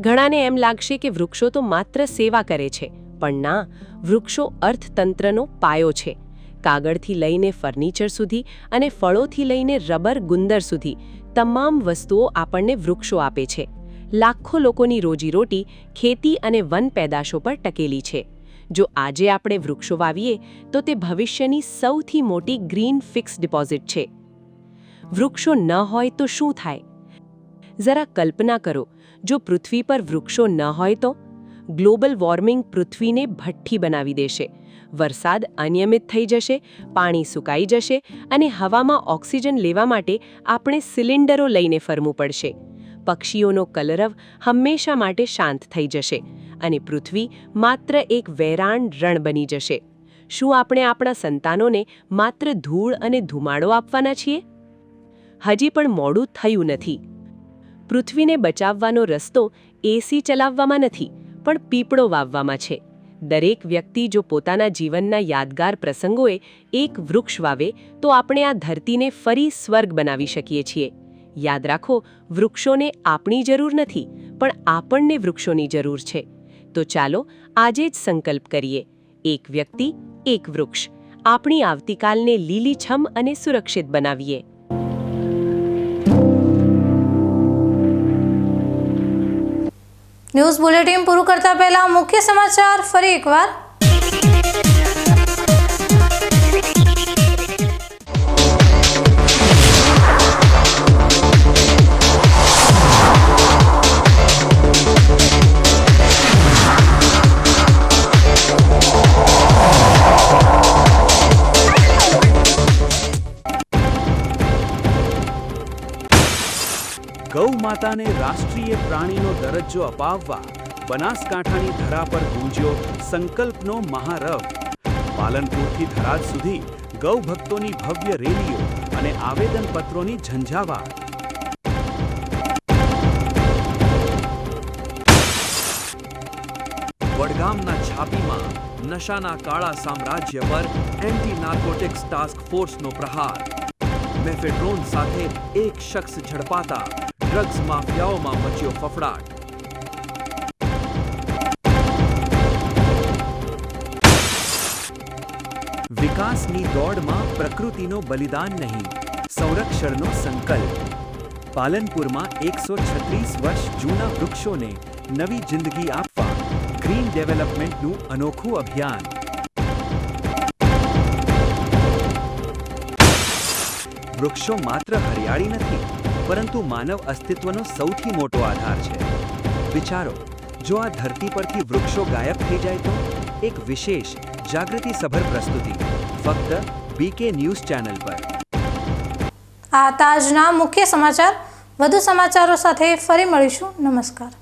ઘણાને એમ લાગશે કે વૃક્ષો તો માત્ર સેવા કરે છે, પણ ના, વૃક્ષો અર્થતંત્રનો પાયો છે. કાગળથી લઈને ફર્નિચર સુધી અને ફળોથી લઈને રબર ગુંદર સુધી તમામ વસ્તુઓ આપણને વૃક્ષો આપે છે. લાખો લોકોની રોજીરોટી ખેતી અને વન પેદાશો પર ટકેલી છે. જો આજે આપણે વૃક્ષો વાવીએ તો તે ભવિષ્યની સૌથી મોટી ગ્રીન ફિક્સ ડિપોઝિટ છે. વૃક્ષો ન હોય તો શું થાય? જરા કલ્પના કરો, જો પૃથ્વી પર વૃક્ષો ન હોય તો? ગ્લોબલ વોર્મિંગ પૃથ્વીને ભઠ્ઠી બનાવી દેશે. વરસાદ અનિયમિત થઈ જશે, પાણી સુકાઈ જશે અને હવામાં ઓક્સિજન લેવા માટે આપણે સિલિન્ડરો લઈને ફરવું પડશે. પક્ષીઓનો કલરવ હંમેશા માટે શાંત થઈ જશે અને પૃથ્વી માત્ર એક વેરાન રણ બની જશે. શું આપણે આપણા સંતાનોને માત્ર ધૂળ અને ધુમાડો આપવાના છીએ? હજી પણ મોડું થયું નથી. પૃથ્વીને બચાવવાનો રસ્તો એસી ચલાવવામાં નથી, પણ પીપળો વાવવામાં છે. દરેક વ્યક્તિ જો પોતાના જીવનના યાદગાર પ્રસંગોએ એક વૃક્ષ વાવે તો આપણે આ ધરતીને ફરી સ્વર્ગ બનાવી શકીએ છીએ. યાદ રાખો, વૃક્ષોને આપણી જરૂર નથી, પણ આપણને વૃક્ષોની જરૂર છે. તો ચાલો આજે જ સંકલ્પ કરીએ, એક વ્યક્તિ એક વૃક્ષ. આપણી આવતીકાલને લીલીછમ અને સુરક્ષિત બનાવીએ. ન્યૂઝ બુલેટિન પૂરું કરતા પહેલા મુખ્ય સમાચાર ફરી એકવાર. ગૌ માતાને રાષ્ટ્રીય પ્રાણીનો દરજ્જો અપાવવા બનાસકાંઠાની ધરા પર ગુંજ્યો સંકલ્પનો મહારવ. પાલનપુરથી થરાદ સુધી ગૌ ભક્તોની ભવ્ય રેલીઓ અને આવેદનપત્રોની ઝંઝાવાત. વડગામના છાપીમાં નશાના કાળા સામ્રાજ્ય પર એન્ટી નાર્કોટિક્સ ટાસ્ક ફોર્સનો પ્રહાર. મેફેડ્રોન સાથે એક શખ્સ ઝડપાતા ડ્રગ્સ માફિયાઓમાં મચ્યો ફફડાટ. વિકાસની દોડમાં પ્રકૃતિનો બલિદાન નહીં, સંરક્ષણનો સંકલ્પ. પાલનપુરમાં 136 વર્ષ જૂના વૃક્ષોને નવી જિંદગી આપવા ગ્રીન ડેવલપમેન્ટનું અનોખું અભિયાન. વૃક્ષો માત્ર હરિયાળી નથી, પરંતુ માનવ અસ્તિત્વનો સૌથી મોટો આધાર છે. વિચારો, જો આ ધરતી પરથી વૃક્ષો ગાયબ થઈ જાય તો? એક વિશેષ જાગૃતિસભર પ્રસ્તુતિ ફક્ત BK ન્યૂઝ ચેનલ પર. આ તાજના મુખ્ય સમાચાર. વધુ સમાચારો સાથે ફરી મળીશું. નમસ્કાર.